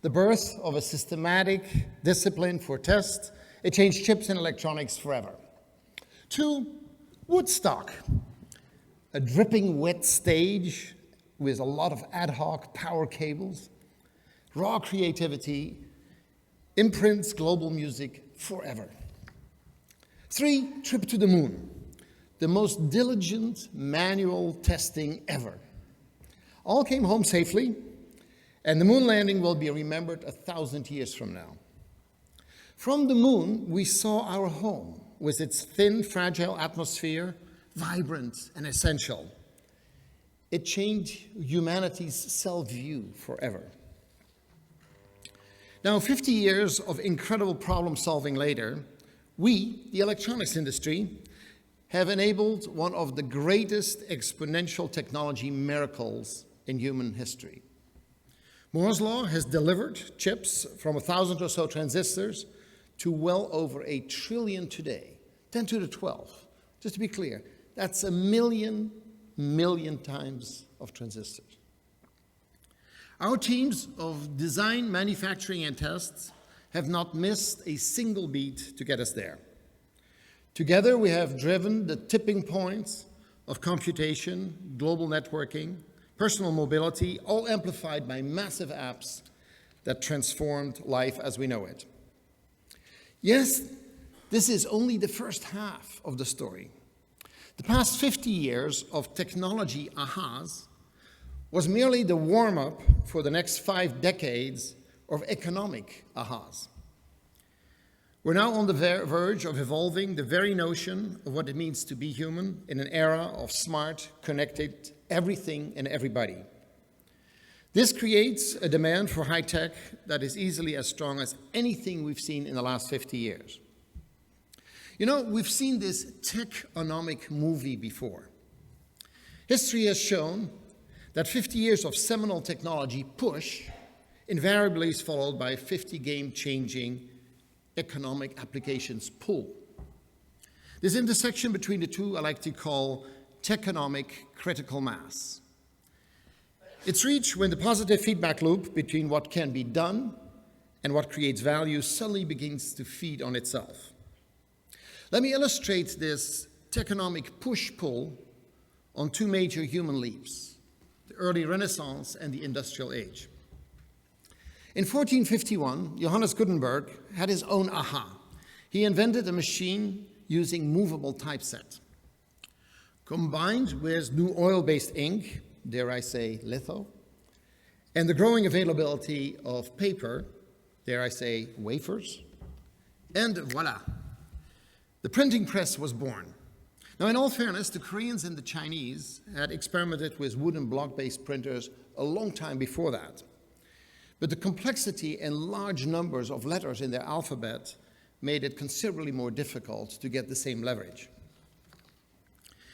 the birth of a systematic discipline for test. It changed chips and electronics forever. Two, Woodstock, a dripping wet stage with a lot of ad hoc power cables, raw creativity, imprints global music forever. Three, trip to the moon, the most diligent manual testing ever. All came home safely, and the moon landing will be remembered 1,000 years from now. From the moon, we saw our home with its thin, fragile atmosphere, vibrant and essential. It changed humanity's self-view forever. Now, 50 years of incredible problem-solving later, we, the electronics industry, have enabled one of the greatest exponential technology miracles in human history. Moore's Law has delivered chips from 1,000 or so transistors to well over 1 trillion today, 10 to the 12. Just to be clear, that's 1 million times of transistors. Our teams of design, manufacturing, and tests have not missed a single beat to get us there. Together, we have driven the tipping points of computation, global networking, personal mobility, all amplified by massive apps that transformed life as we know it. Yes, this is only the first half of the story. The past 50 years of technology ahas was merely the warm-up for the next 5 decades of economic ahas. We're now on the verge of evolving the very notion of what it means to be human in an era of smart, connected everything and everybody. This creates a demand for high tech that is easily as strong as anything we've seen in the last 50 years. You know, we've seen this tech-onomic movie before. History has shown that 50 years of seminal technology push invariably is followed by 50 game-changing economic applications pull. This intersection between the two I like to call techonomic critical mass. It's reached when the positive feedback loop between what can be done and what creates value suddenly begins to feed on itself. Let me illustrate this techonomic push-pull on 2 major human leaps, the early Renaissance and the Industrial Age. In 1451, Johannes Gutenberg had his own aha. He invented a machine using movable typeset. Combined with new oil-based ink, dare I say litho, and the growing availability of paper, dare I say wafers, and voila, the printing press was born. Now, in all fairness, the Koreans and the Chinese had experimented with wooden block-based printers a long time before that. But the complexity and large numbers of letters in their alphabet made it considerably more difficult to get the same leverage.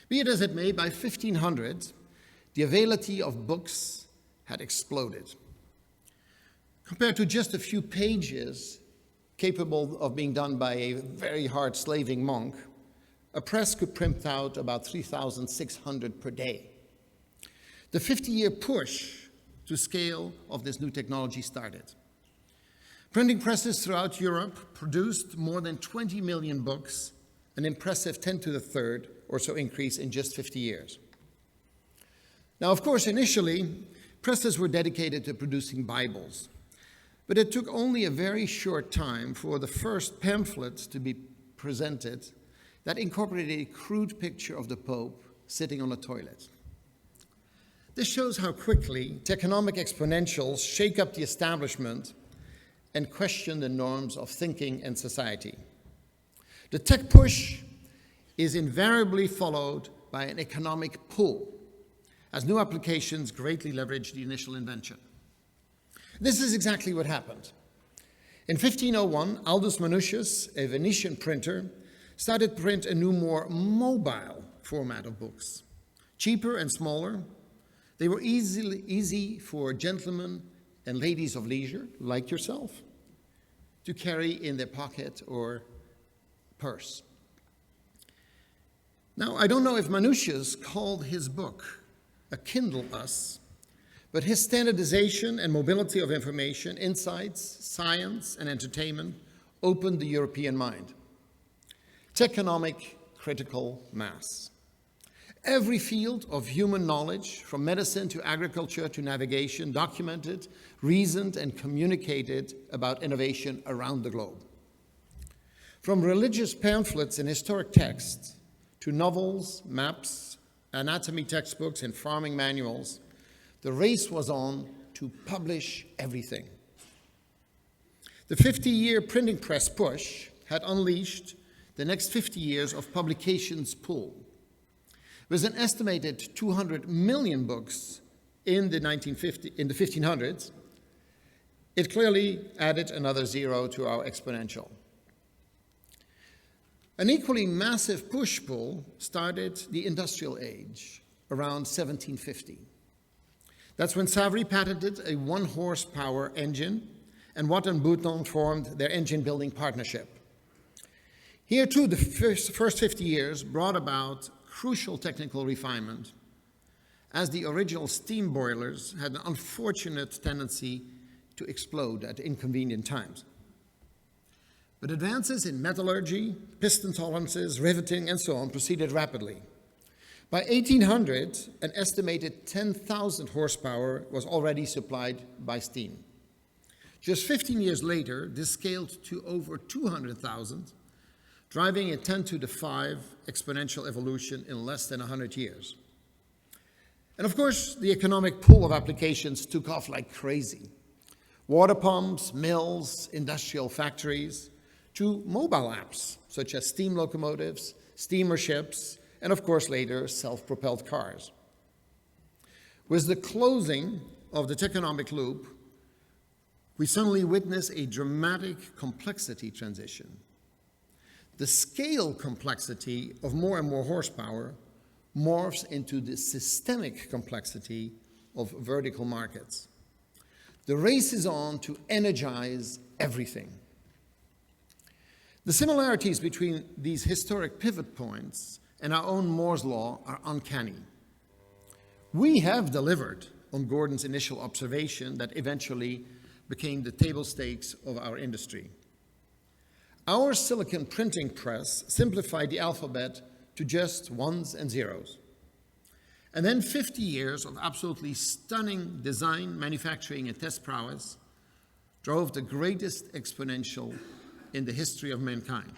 Be it as it may, by 1500, the availability of books had exploded. Compared to just a few pages capable of being done by a very hard slaving monk, a press could print out about 3,600 per day. The 50-year push to scale of this new technology started. Printing presses throughout Europe produced more than 20 million books, an impressive 10 to the third or so increase in just 50 years. Now, of course, initially, presses were dedicated to producing Bibles, but it took only a very short time for the first pamphlet to be presented that incorporated a crude picture of the Pope sitting on a toilet. This shows how quickly techonomic exponentials shake up the establishment and question the norms of thinking and society. The tech push is invariably followed by an economic pull, as new applications greatly leverage the initial invention. This is exactly what happened. In 1501, Aldus Manutius, a Venetian printer, started to print a new, more mobile format of books. Cheaper and smaller, they were easy for gentlemen and ladies of leisure, like yourself, to carry in their pocket or purse. Now, I don't know if Manutius called his book a Kindle Us, but his standardization and mobility of information, insights, science, and entertainment opened the European mind. Techonomic critical mass. Every field of human knowledge, from medicine to agriculture to navigation, documented, reasoned, and communicated about innovation around the globe. From religious pamphlets and historic texts to novels, maps, anatomy textbooks, and farming manuals, the race was on to publish everything. The 50-year printing press push had unleashed the next 50 years of publications pull. With an estimated 200 million books in the 1500s, it clearly added another zero to our exponential. An equally massive push-pull started the Industrial Age, around 1750. That's when Savary patented a 1-horsepower engine, and Watt and Bouton formed their engine-building partnership. Here, too, the first 50 years brought about crucial technical refinement, as the original steam boilers had an unfortunate tendency to explode at inconvenient times. But advances in metallurgy, piston tolerances, riveting, and so on proceeded rapidly. By 1800, an estimated 10,000 horsepower was already supplied by steam. Just 15 years later, this scaled to over 200,000, driving a 10 to the 5 exponential evolution in less than 100 years. And of course, the economic pool of applications took off like crazy. Water pumps, mills, industrial factories, to mobile apps, such as steam locomotives, steamer ships, and of course later, self-propelled cars. With the closing of the techonomic loop, we suddenly witness a dramatic complexity transition. The scale complexity of more and more horsepower morphs into the systemic complexity of vertical markets. The race is on to energize everything. The similarities between these historic pivot points and our own Moore's Law are uncanny. We have delivered on Gordon's initial observation that eventually became the table stakes of our industry. Our silicon printing press simplified the alphabet to just ones and zeros. And then 50 years of absolutely stunning design, manufacturing, and test prowess drove the greatest exponential in the history of mankind.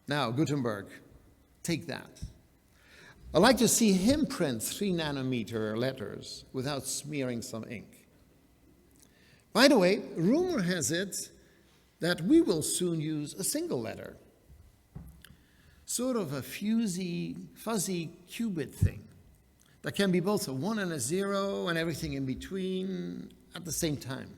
Now, Gutenberg, take that. I'd like to see him print 3 nanometer letters without smearing some ink. By the way, rumor has it that we will soon use a single letter. Sort of a fuzzy qubit thing that can be both a 1 and a 0 and everything in between at the same time.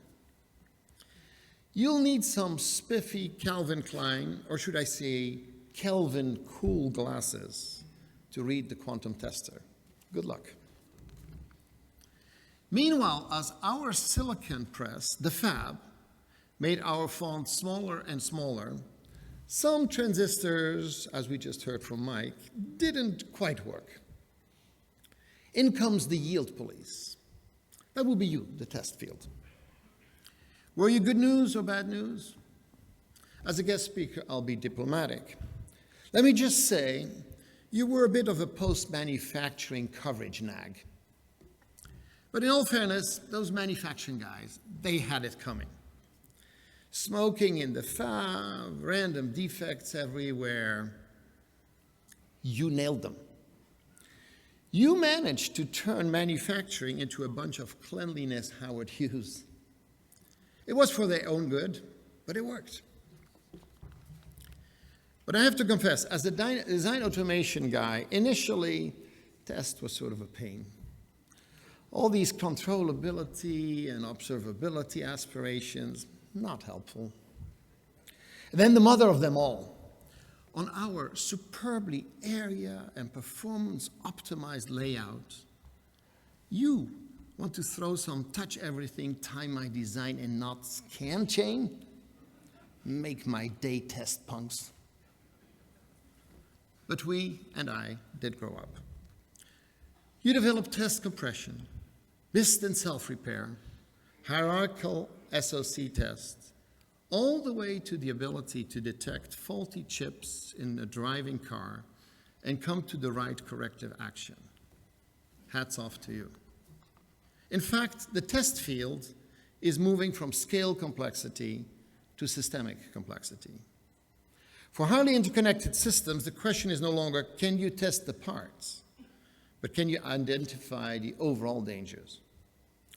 You'll need some spiffy Calvin Klein, or should I say Kelvin cool glasses to read the quantum tester. Good luck. Meanwhile, as our silicon press, the fab, made our font smaller and smaller, some transistors, as we just heard from Mike, didn't quite work. In comes the yield police. That will be you, the test field. Were you good news or bad news? As a guest speaker, I'll be diplomatic. Let me just say, you were a bit of a post-manufacturing coverage nag. But in all fairness, those manufacturing guys, they had it coming. Smoking in the fab, random defects everywhere. You nailed them. You managed to turn manufacturing into a bunch of cleanliness Howard Hughes. It was for their own good, but it worked. But I have to confess, as a design automation guy, initially, test was sort of a pain. All these controllability and observability aspirations, not helpful. And then the mother of them all. On our superbly area and performance optimized layout, you want to throw some touch everything, time my design and not scan chain? Make my day, test punks. But we and I did grow up. You developed test compression, BIST and self-repair, hierarchical SOC tests, all the way to the ability to detect faulty chips in a driving car and come to the right corrective action. Hats off to you. In fact, the test field is moving from scale complexity to systemic complexity. For highly interconnected systems, the question is no longer, can you test the parts? But can you identify the overall dangers?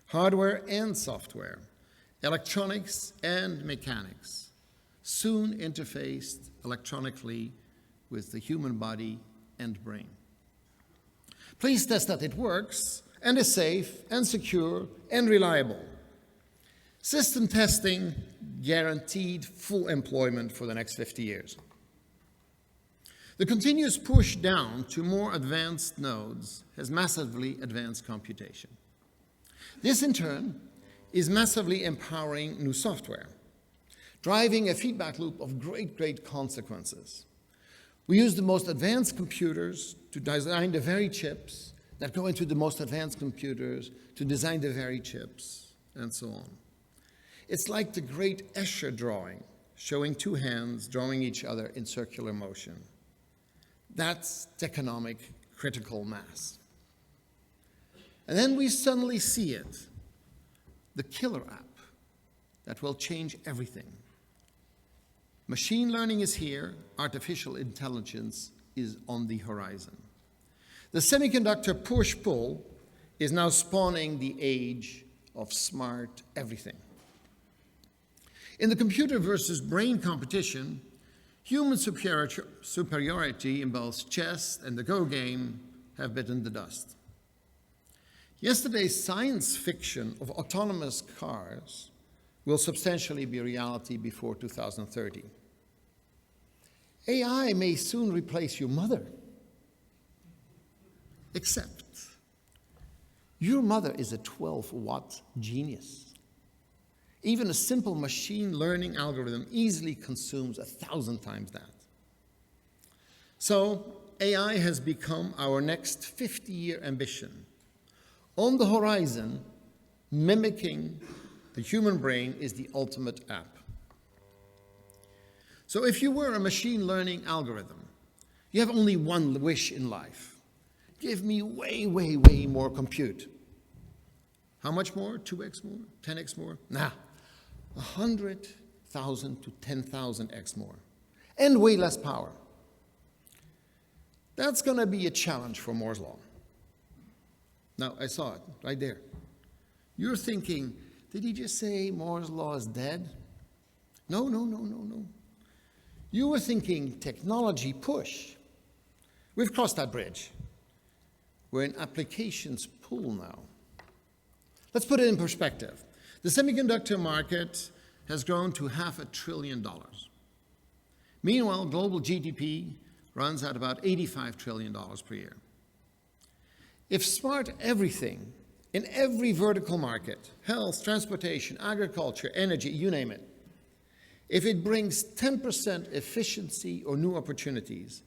Hardware and software, electronics and mechanics, soon interfaced electronically with the human body and brain. Please test that it works and is safe and secure and reliable. System testing guaranteed full employment for the next 50 years. The continuous push down to more advanced nodes has massively advanced computation. This, in turn, is massively empowering new software, driving a feedback loop of great consequences. We use the most advanced computers to design the very chips that go into the most advanced computers to design the very chips, and so on. It's like the great Escher drawing, showing 2 hands drawing each other in circular motion. That's techonomic critical mass. And then we suddenly see it, the killer app that will change everything. Machine learning is here, artificial intelligence is on the horizon. The semiconductor push-pull is now spawning the age of smart everything. In the computer versus brain competition, human superiority in both chess and the Go game have bitten the dust. Yesterday's science fiction of autonomous cars will substantially be reality before 2030. AI may soon replace your mother, except your mother is a 12-watt genius. Even a simple machine learning algorithm easily consumes 1,000 times that. So AI has become our next 50-year ambition. On the horizon, mimicking the human brain is the ultimate app. So if you were a machine learning algorithm, you have only one wish in life. Give me way, way, way more compute. How much more? 2x more? 10x more? Nah, 100,000 to 10,000x more. And way less power. That's going to be a challenge for Moore's Law. Now, I saw it right there. You're thinking, did he just say Moore's Law is dead? No, no, no, no, no. You were thinking technology push. We've crossed that bridge. We're in applications pool now. Let's put it in perspective. The semiconductor market has grown to $500 billion. Meanwhile, global GDP runs at about $85 trillion per year. If smart everything in every vertical market, health, transportation, agriculture, energy, you name it, if it brings 10% efficiency or new opportunities,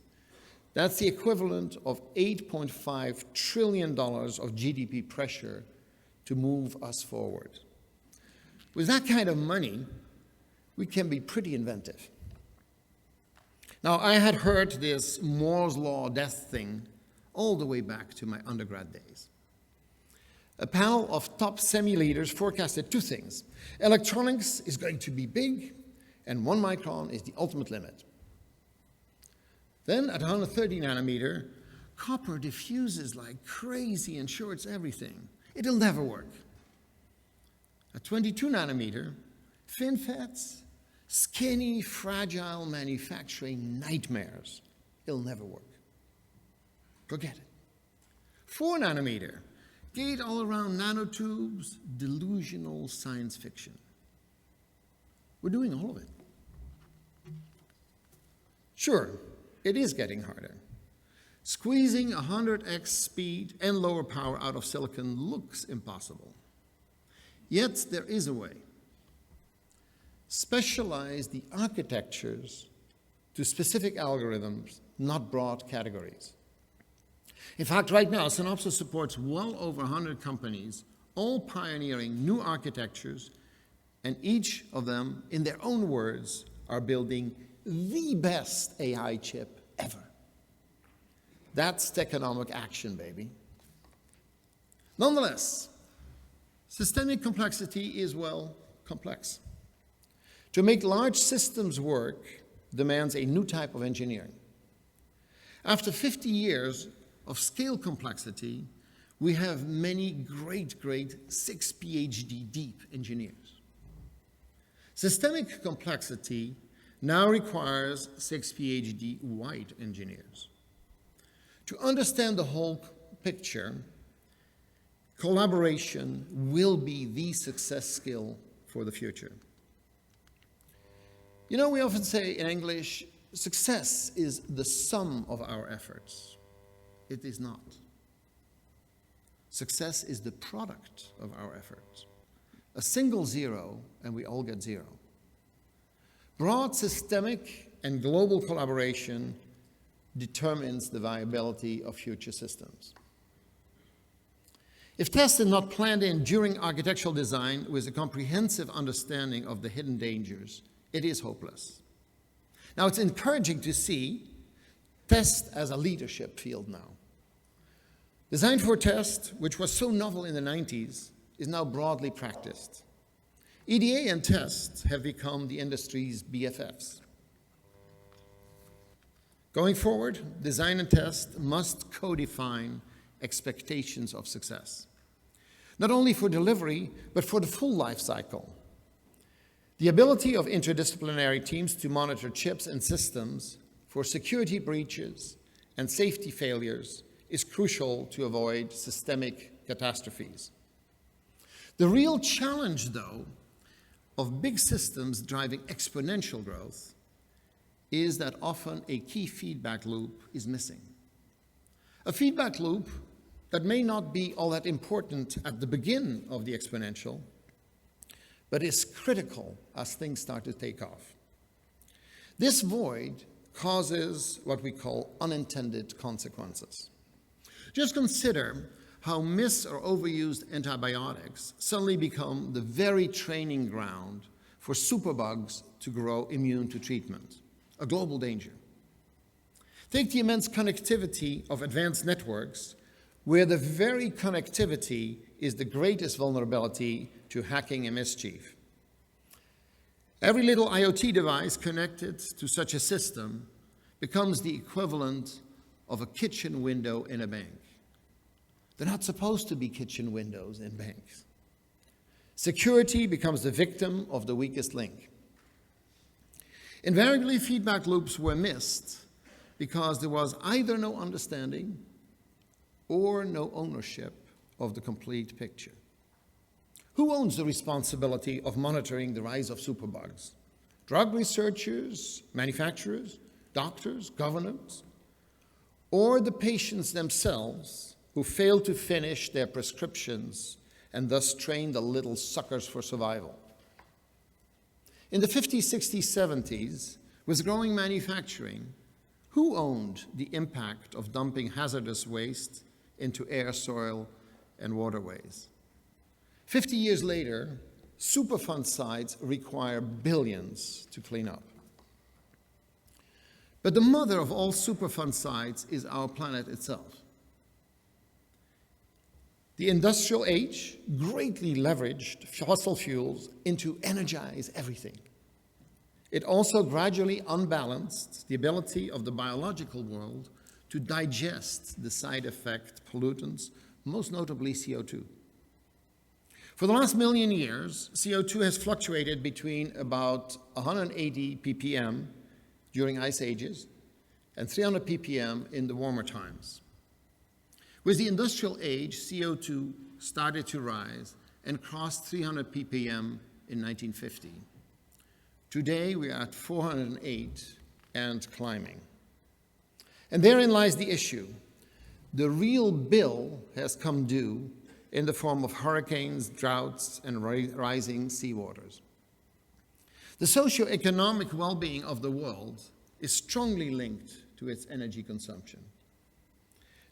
that's the equivalent of $8.5 trillion of GDP pressure to move us forward. With that kind of money, we can be pretty inventive. Now, I had heard this Moore's Law death thing all the way back to my undergrad days. A panel of top semi-leaders forecasted two things. Electronics is going to be big, and 1 micron is the ultimate limit. Then at 130 nanometer, copper diffuses like crazy and shorts everything. It'll never work. At 22 nanometer, FinFETs, skinny, fragile manufacturing nightmares. It'll never work. Forget it. 4 nanometer, gate-all-around nanotubes, delusional science fiction. We're doing all of it. Sure, it is getting harder. Squeezing 100x speed and lower power out of silicon looks impossible. Yet there is a way. Specialize the architectures to specific algorithms, not broad categories. In fact, right now, Synopsys supports well over 100 companies, all pioneering new architectures, and each of them, in their own words, are building the best AI chip ever. That's techonomic action, baby. Nonetheless, systemic complexity is, well, complex. To make large systems work demands a new type of engineering. After 50 years of scale complexity, we have many great 6 PhD deep engineers. Systemic complexity now requires 6 PhD wide engineers. To understand the whole picture, collaboration will be the success skill for the future. You know, we often say in English, success is the sum of our efforts. It is not. Success is the product of our efforts. A single zero, and we all get zero. Broad systemic and global collaboration determines the viability of future systems. If tests are not planned in during architectural design with a comprehensive understanding of the hidden dangers, it is hopeless. Now, it's encouraging to see test as a leadership field now. Design for test, which was so novel in the 90s, is now broadly practiced. EDA and test have become the industry's BFFs. Going forward, design and test must co-define expectations of success, not only for delivery, but for the full life cycle. The ability of interdisciplinary teams to monitor chips and systems for security breaches and safety failures is crucial to avoid systemic catastrophes. The real challenge, though, of big systems driving exponential growth is that often a key feedback loop is missing. A feedback loop that may not be all that important at the beginning of the exponential, but is critical as things start to take off. This void causes what we call unintended consequences. Just consider how mis- or overused antibiotics suddenly become the very training ground for superbugs to grow immune to treatment, a global danger. Take the immense connectivity of advanced networks, where the very connectivity is the greatest vulnerability to hacking and mischief. Every little IoT device connected to such a system becomes the equivalent of a kitchen window in a bank. They're not supposed to be kitchen windows in banks. Security becomes the victim of the weakest link. Invariably, feedback loops were missed because there was either no understanding or no ownership of the complete picture. Who owns the responsibility of monitoring the rise of superbugs? Drug researchers, manufacturers, doctors, governments, or the patients themselves who fail to finish their prescriptions and thus train the little suckers for survival? In the 50s, 60s, 70s, with growing manufacturing, who owned the impact of dumping hazardous waste into air, soil, and waterways? 50 years later, Superfund sites require billions to clean up. But the mother of all Superfund sites is our planet itself. The industrial age greatly leveraged fossil fuels to energize everything. It also gradually unbalanced the ability of the biological world to digest the side effect pollutants, most notably CO2. For the last million years, CO2 has fluctuated between about 180 ppm during ice ages and 300 ppm in the warmer times. With the industrial age, CO2 started to rise and crossed 300 ppm in 1950. Today, we are at 408 and climbing. And therein lies the issue. The real bill has come due in the form of hurricanes, droughts, and rising seawaters. The socioeconomic well-being of the world is strongly linked to its energy consumption.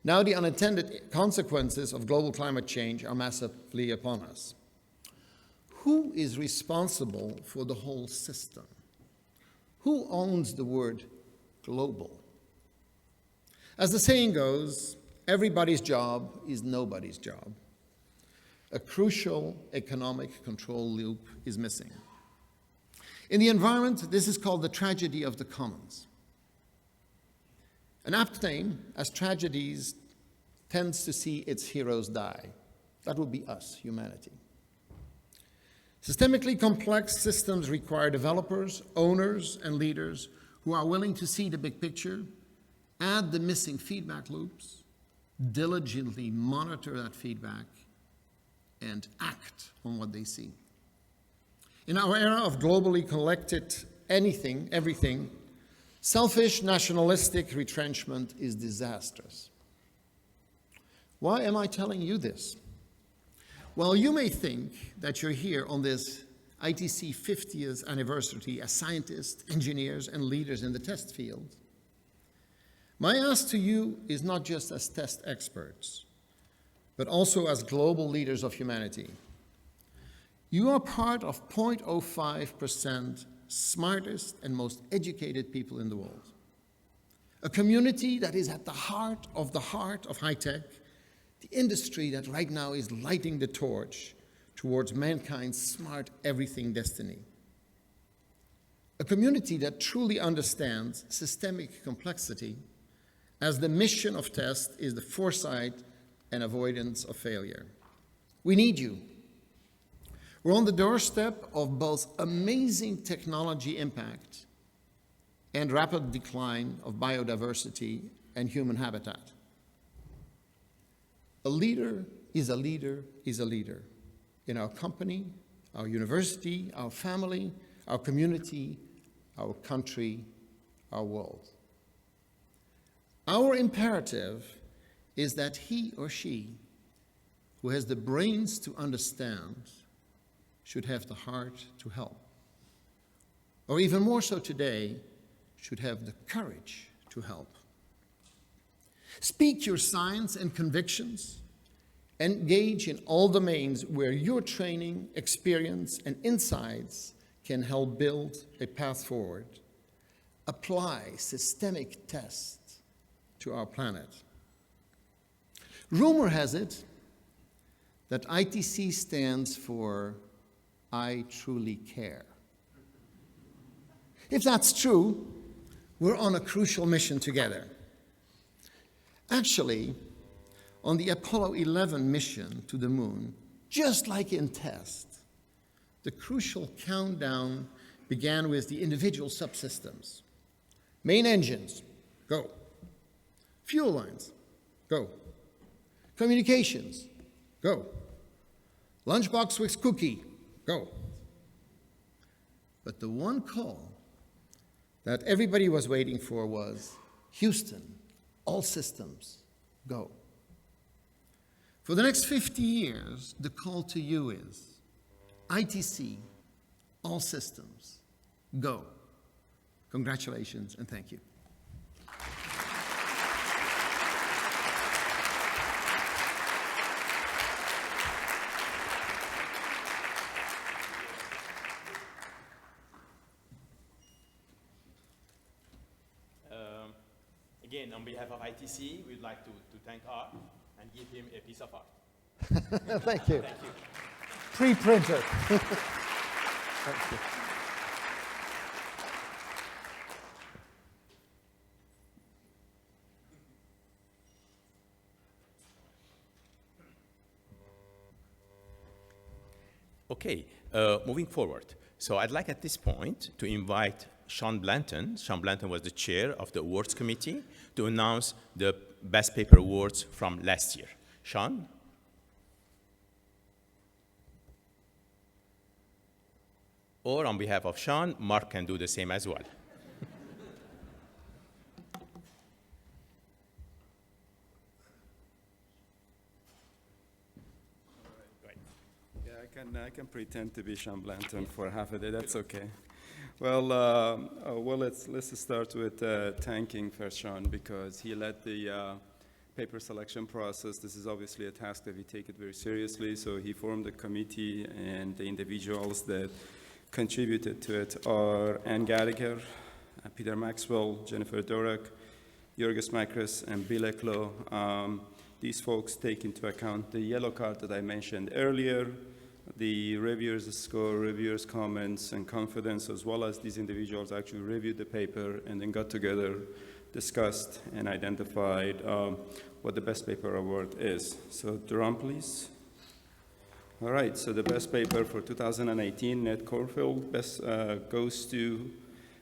Now the unintended consequences of global climate change are massively upon us. Who is responsible for the whole system? Who owns the word global? As the saying goes, everybody's job is nobody's job. A crucial economic control loop is missing. In the environment, this is called the tragedy of the commons. An apt name, as tragedies tends to see its heroes die. That would be us, humanity. Systemically complex systems require developers, owners, and leaders who are willing to see the big picture, add the missing feedback loops, diligently monitor that feedback, and act on what they see. In our era of globally collected anything, everything, selfish nationalistic retrenchment is disastrous. Why am I telling you this? Well, you may think that you're here on this ITC 50th anniversary as scientists, engineers, and leaders in the test field. My ask to you is not just as test experts, but also as global leaders of humanity. You are part of 0.05% smartest and most educated people in the world. A community that is at the heart of high tech, the industry that right now is lighting the torch towards mankind's smart everything destiny. A community that truly understands systemic complexity, as the mission of TEST is the foresight and avoidance of failure. We need you. We're on the doorstep of both amazing technology impact and rapid decline of biodiversity and human habitat. A leader is a leader is a leader in our company, our university, our family, our community, our country, our world. Our imperative is that he or she who has the brains to understand should have the heart to help. Or even more so today, should have the courage to help. Speak your science and convictions. Engage in all domains where your training, experience, and insights can help build a path forward. Apply systemic tests to our planet. Rumor has it that ITC stands for I truly care. If that's true, we're on a crucial mission together. Actually, on the Apollo 11 mission to the moon, just like in TEST, the crucial countdown began with the individual subsystems. Main engines, go. Fuel lines, go. Communications, go. Lunchbox with cookie, go. But the one call that everybody was waiting for was, Houston, all systems, go. For the next 50 years, the call to you is, ITC, all systems, go. Congratulations and thank you. Again, on behalf of ITC, we'd like to thank Aart and give him a piece of art. Thank you. Thank you. Pre-printed. Thank you. Okay, moving forward. So I'd like at this point to invite Sean Blanton. Sean Blanton was the chair of the awards committee to announce the Best Paper Awards from last year. Sean? Or on behalf of Sean, Mark can do the same as well. Yeah, I can pretend to be Sean Blanton for half a day. That's okay. Well, let's start with thanking first Sean because he led the paper selection process. This is obviously a task that we take it very seriously. So he formed a committee, and the individuals that contributed to it are Ann Gallagher, Peter Maxwell, Jennifer Dorak, Jorgis Makris, and Bill Eklo. These folks take into account the yellow card that I mentioned earlier, the reviewers' score, reviewers' comments, and confidence, as well as these individuals actually reviewed the paper and then got together, discussed, and identified what the Best Paper Award is. So, drum, please. All right, so the Best Paper for 2018, Ned Corfield, goes to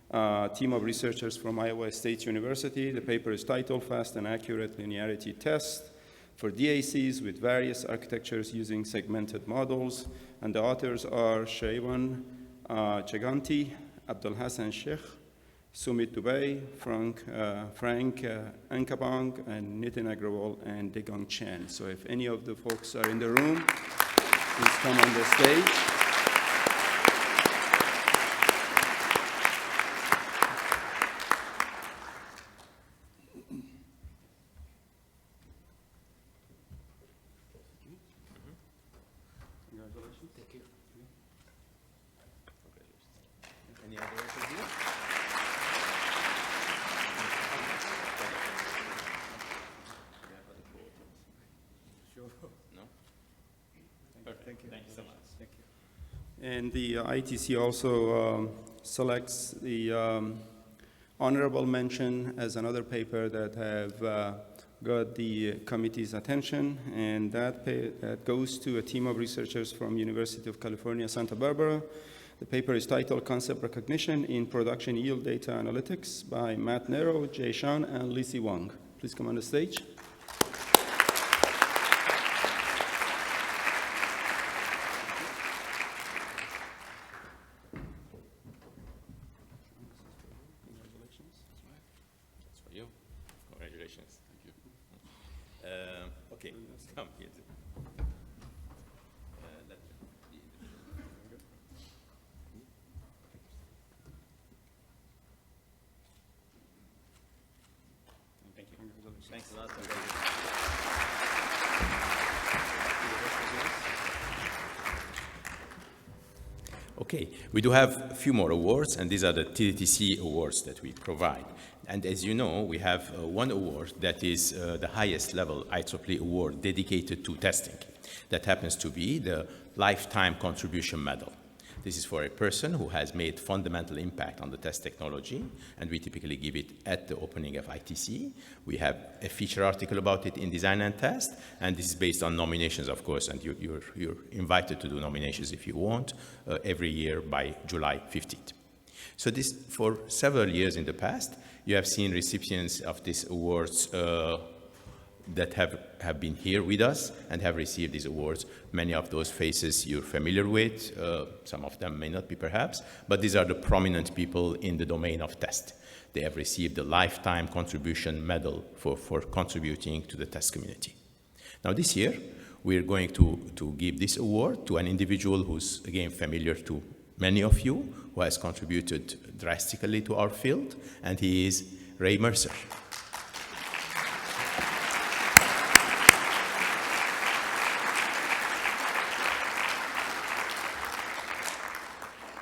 a team of researchers from Iowa State University. The paper is titled Fast and Accurate Linearity Test for DACs with various architectures using segmented models. And the authors are Shaywan Chaganti, Abdul Hassan Sheikh, Sumit Dubey, Frank Ankabang, and Nitin Agrawal, and Degang Chen. So if any of the folks are in the room, please come on the stage. Any other questions here? No? Perfect. Thank you so much. And the ITC also selects the honorable mention as another paper that have got the committee's attention, and that goes to a team of researchers from University of California, Santa Barbara. The paper is titled Concept Recognition in Production Yield Data Analytics by Matt Nero, Jay Shan, and Lisi Wang. Please come on the stage. Okay, come here. Thank you. Thanks a lot. Okay, we do have a few more awards, and these are the TTC awards that we provide. And as you know, we have one award that is the highest level IEEE award dedicated to testing. That happens to be the Lifetime Contribution Medal. This is for a person who has made fundamental impact on the test technology, and we typically give it at the opening of ITC. We have a feature article about it in Design and Test, and this is based on nominations, of course, and you're invited to do nominations if you want, every year by July 15th. So this, for several years in the past, you have seen recipients of these awards that have been here with us and have received these awards. Many of those faces you're familiar with, some of them may not be perhaps, but these are the prominent people in the domain of test. They have received the Lifetime Contribution Medal for contributing to the test community. Now this year, we're going to give this award to an individual who's, again, familiar to many of you, who has contributed drastically to our field, and he is Ray Mercer.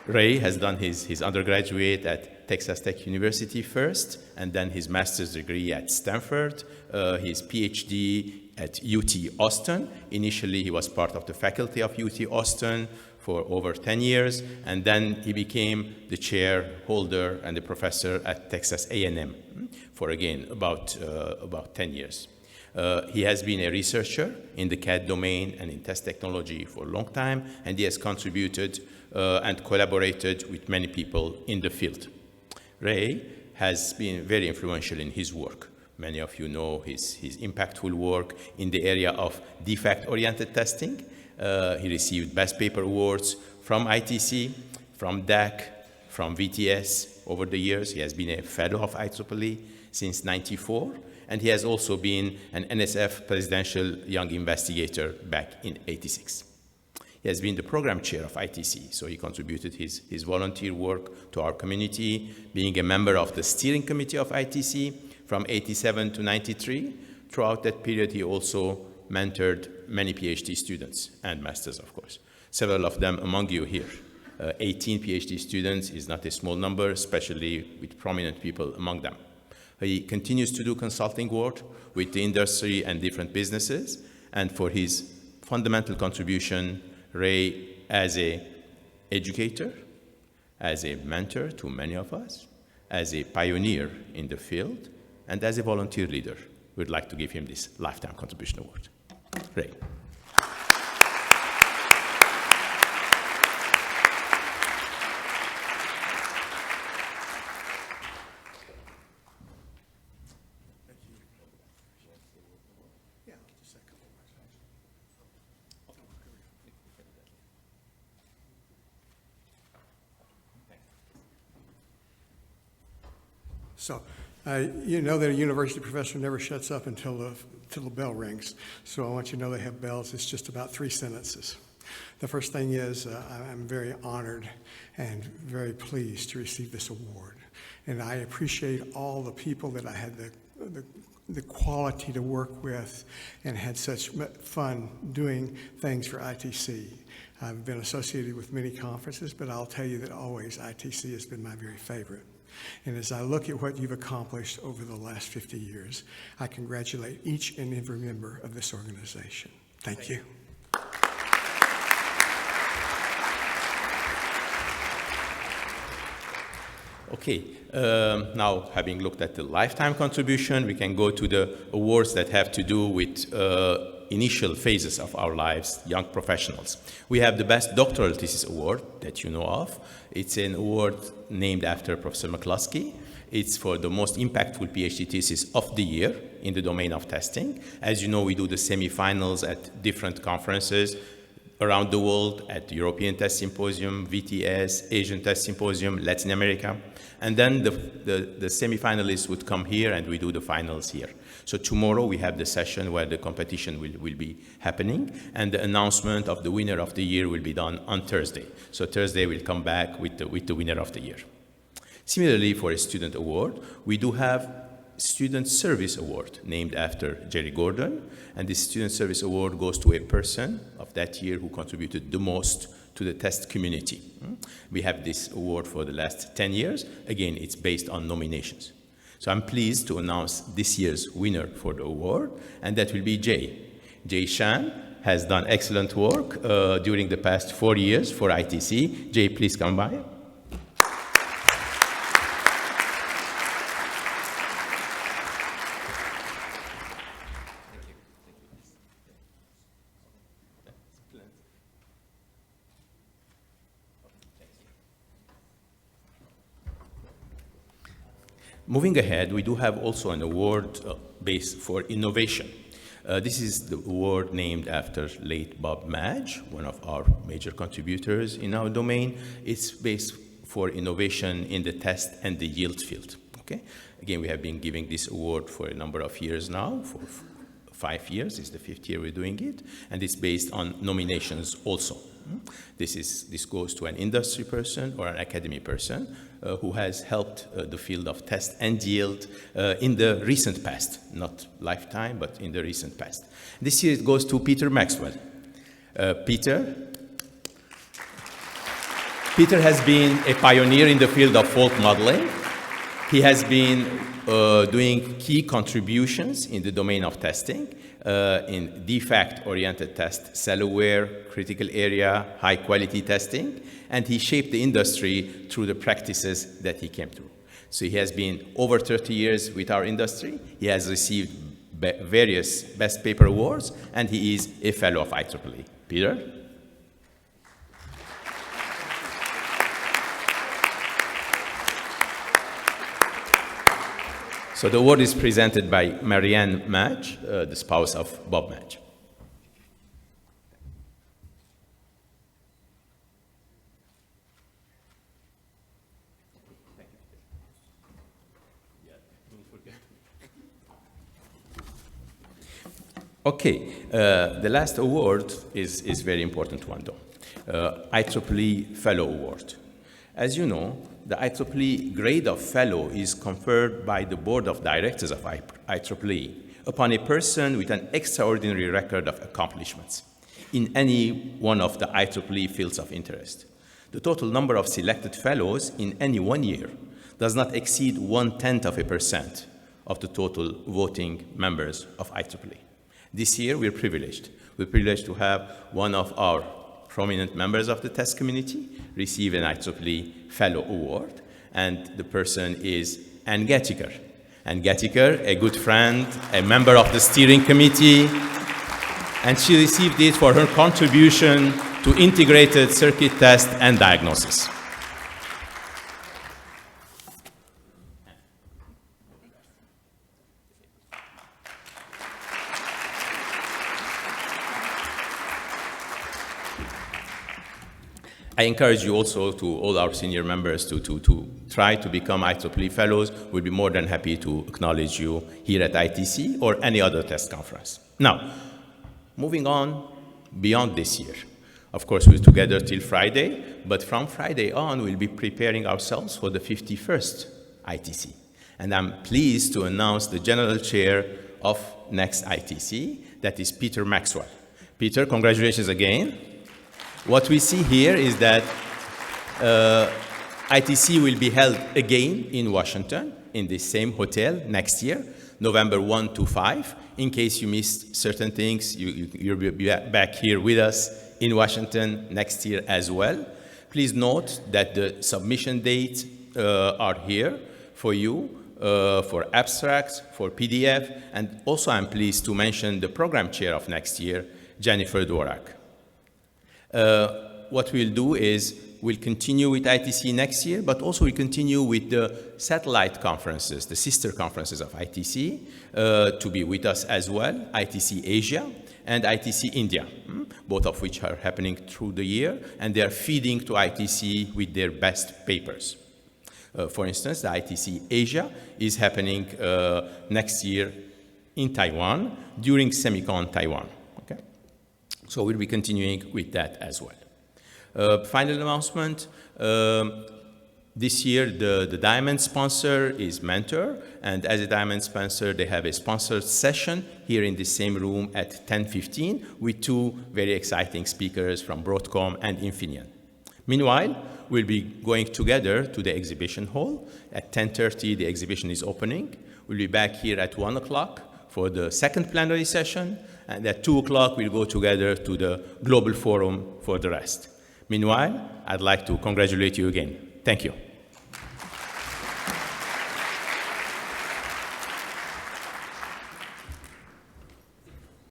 Ray has done his undergraduate at Texas Tech University first, and then his master's degree at Stanford, his PhD at UT Austin. Initially, he was part of the faculty of UT Austin for over 10 years, and then he became the chair holder and the professor at Texas A&M for, again, about 10 years. He has been a researcher in the CAD domain and in test technology for a long time, and he has contributed and collaborated with many people in the field. Ray has been very influential in his work. Many of you know his impactful work in the area of defect-oriented testing. He received Best Paper Awards from ITC, from DAC, from VTS over the years. He has been a fellow of IEEE since '94, and he has also been an NSF Presidential Young Investigator back in '86. He has been the program chair of ITC, so he contributed his volunteer work to our community, being a member of the steering committee of ITC from '87 to '93. Throughout that period, he also mentored many PhD students and masters, of course. Several of them among you here. 18 PhD students is not a small number, especially with prominent people among them. He continues to do consulting work with the industry and different businesses, and for his fundamental contribution, Ray, as an educator, as a mentor to many of us, as a pioneer in the field, and as a volunteer leader, we'd like to give him this Lifetime Contribution Award. Ray. So, you know that a university professor never shuts up until the bell rings. So I want you to know they have bells. It's just about 3 sentences. The first thing is I'm very honored and very pleased to receive this award. And I appreciate all the people that I had the quality to work with and had such fun doing things for ITC. I've been associated with many conferences, but I'll tell you that always ITC has been my very favorite. And as I look at what you've accomplished over the last 50 years, I congratulate each and every member of this organization. Thank you. Okay, now having looked at the lifetime contribution, we can go to the awards that have to do with initial phases of our lives, young professionals. We have the Best Doctoral Thesis Award that you know of. It's an award named after Professor McCluskey. It's for the most impactful PhD thesis of the year in the domain of testing. As you know, we do the semifinals at different conferences around the world, at the European Test Symposium, VTS, Asian Test Symposium, Latin America. And then the semifinalists would come here and we do the finals here. So tomorrow we have the session where the competition will be happening, and the announcement of the winner of the year will be done on Thursday. So Thursday we'll come back with the winner of the year. Similarly, for a student award, we do have Student Service Award named after Jerry Gordon, and this Student Service Award goes to a person of that year who contributed the most to the test community. We have this award for the last 10 years. Again, it's based on nominations. So I'm pleased to announce this year's winner for the award, and that will be Jay. Jay Shan has done excellent work during the past 4 years for ITC. Jay, please come by. Moving ahead, we do have also an award based for innovation. This is the award named after late Bob Madge, one of our major contributors in our domain. It's based for innovation in the test and the yield field. Okay? Again, we have been giving this award for a number of years now, for 5 years. It's the 5th year we're doing it, and it's based on nominations also. This goes to an industry person or an academy person who has helped the field of test and yield in the recent past, not lifetime, but in the recent past. This year it goes to Peter Maxwell. Peter has been a pioneer in the field of fault modeling. He has been doing key contributions in the domain of testing, in defect-oriented test, cell-aware, critical area, high-quality testing, and he shaped the industry through the practices that he came through. So he has been over 30 years with our industry. He has received various Best Paper Awards, and he is a fellow of IEEE. Peter? So the award is presented by Marianne Madge, the spouse of Bob Madge. Okay, the last award is a very important one though, IEEE Fellow Award. As you know, the IEEE grade of fellow is conferred by the board of directors of IEEE upon a person with an extraordinary record of accomplishments in any one of the IEEE fields of interest. The total number of selected fellows in any 1 year does not exceed 0.1% of the total voting members of IEEE. This year, we're privileged. We're privileged to have one of our prominent members of the test community receive an IEEE Fellow Award, and the person is Ann Gettiker. Ann Gettiker, a good friend, a member of the steering committee, and she received it for her contribution to integrated circuit test and diagnosis. I encourage you also to all our senior members to try to become IEEE Fellows. We'll be more than happy to acknowledge you here at ITC or any other test conference. Now, moving on beyond this year. Of course, we're together till Friday, but from Friday on, we'll be preparing ourselves for the 51st ITC. And I'm pleased to announce the General Chair of next ITC, that is Peter Maxwell. Peter, congratulations again. What we see here is that ITC will be held again in Washington in the same hotel next year, November 1 to 5. In case you missed certain things, you'll be back here with us in Washington next year as well. Please note that the submission date are here for you, for abstracts, for PDF, and also I'm pleased to mention the program chair of next year, Jennifer Dworak. What we'll do is we'll continue with ITC next year, but also we'll continue with the satellite conferences, the sister conferences of ITC, to be with us as well, ITC Asia and ITC India, both of which are happening through the year, and they are feeding to ITC with their best papers. For instance, the ITC Asia is happening next year in Taiwan during Semicon Taiwan. Okay? So we'll be continuing with that as well. Final announcement, this year the Diamond sponsor is Mentor, and as a Diamond sponsor they have a sponsored session here in the same room at 10:15 with two very exciting speakers from Broadcom and Infineon. Meanwhile, we'll be going together to the exhibition hall. At 10:30 the exhibition is opening. We'll be back here at 1 o'clock for the second plenary session, and at 2 o'clock we'll go together to the global forum for the rest. Meanwhile, I'd like to congratulate you again. Thank you.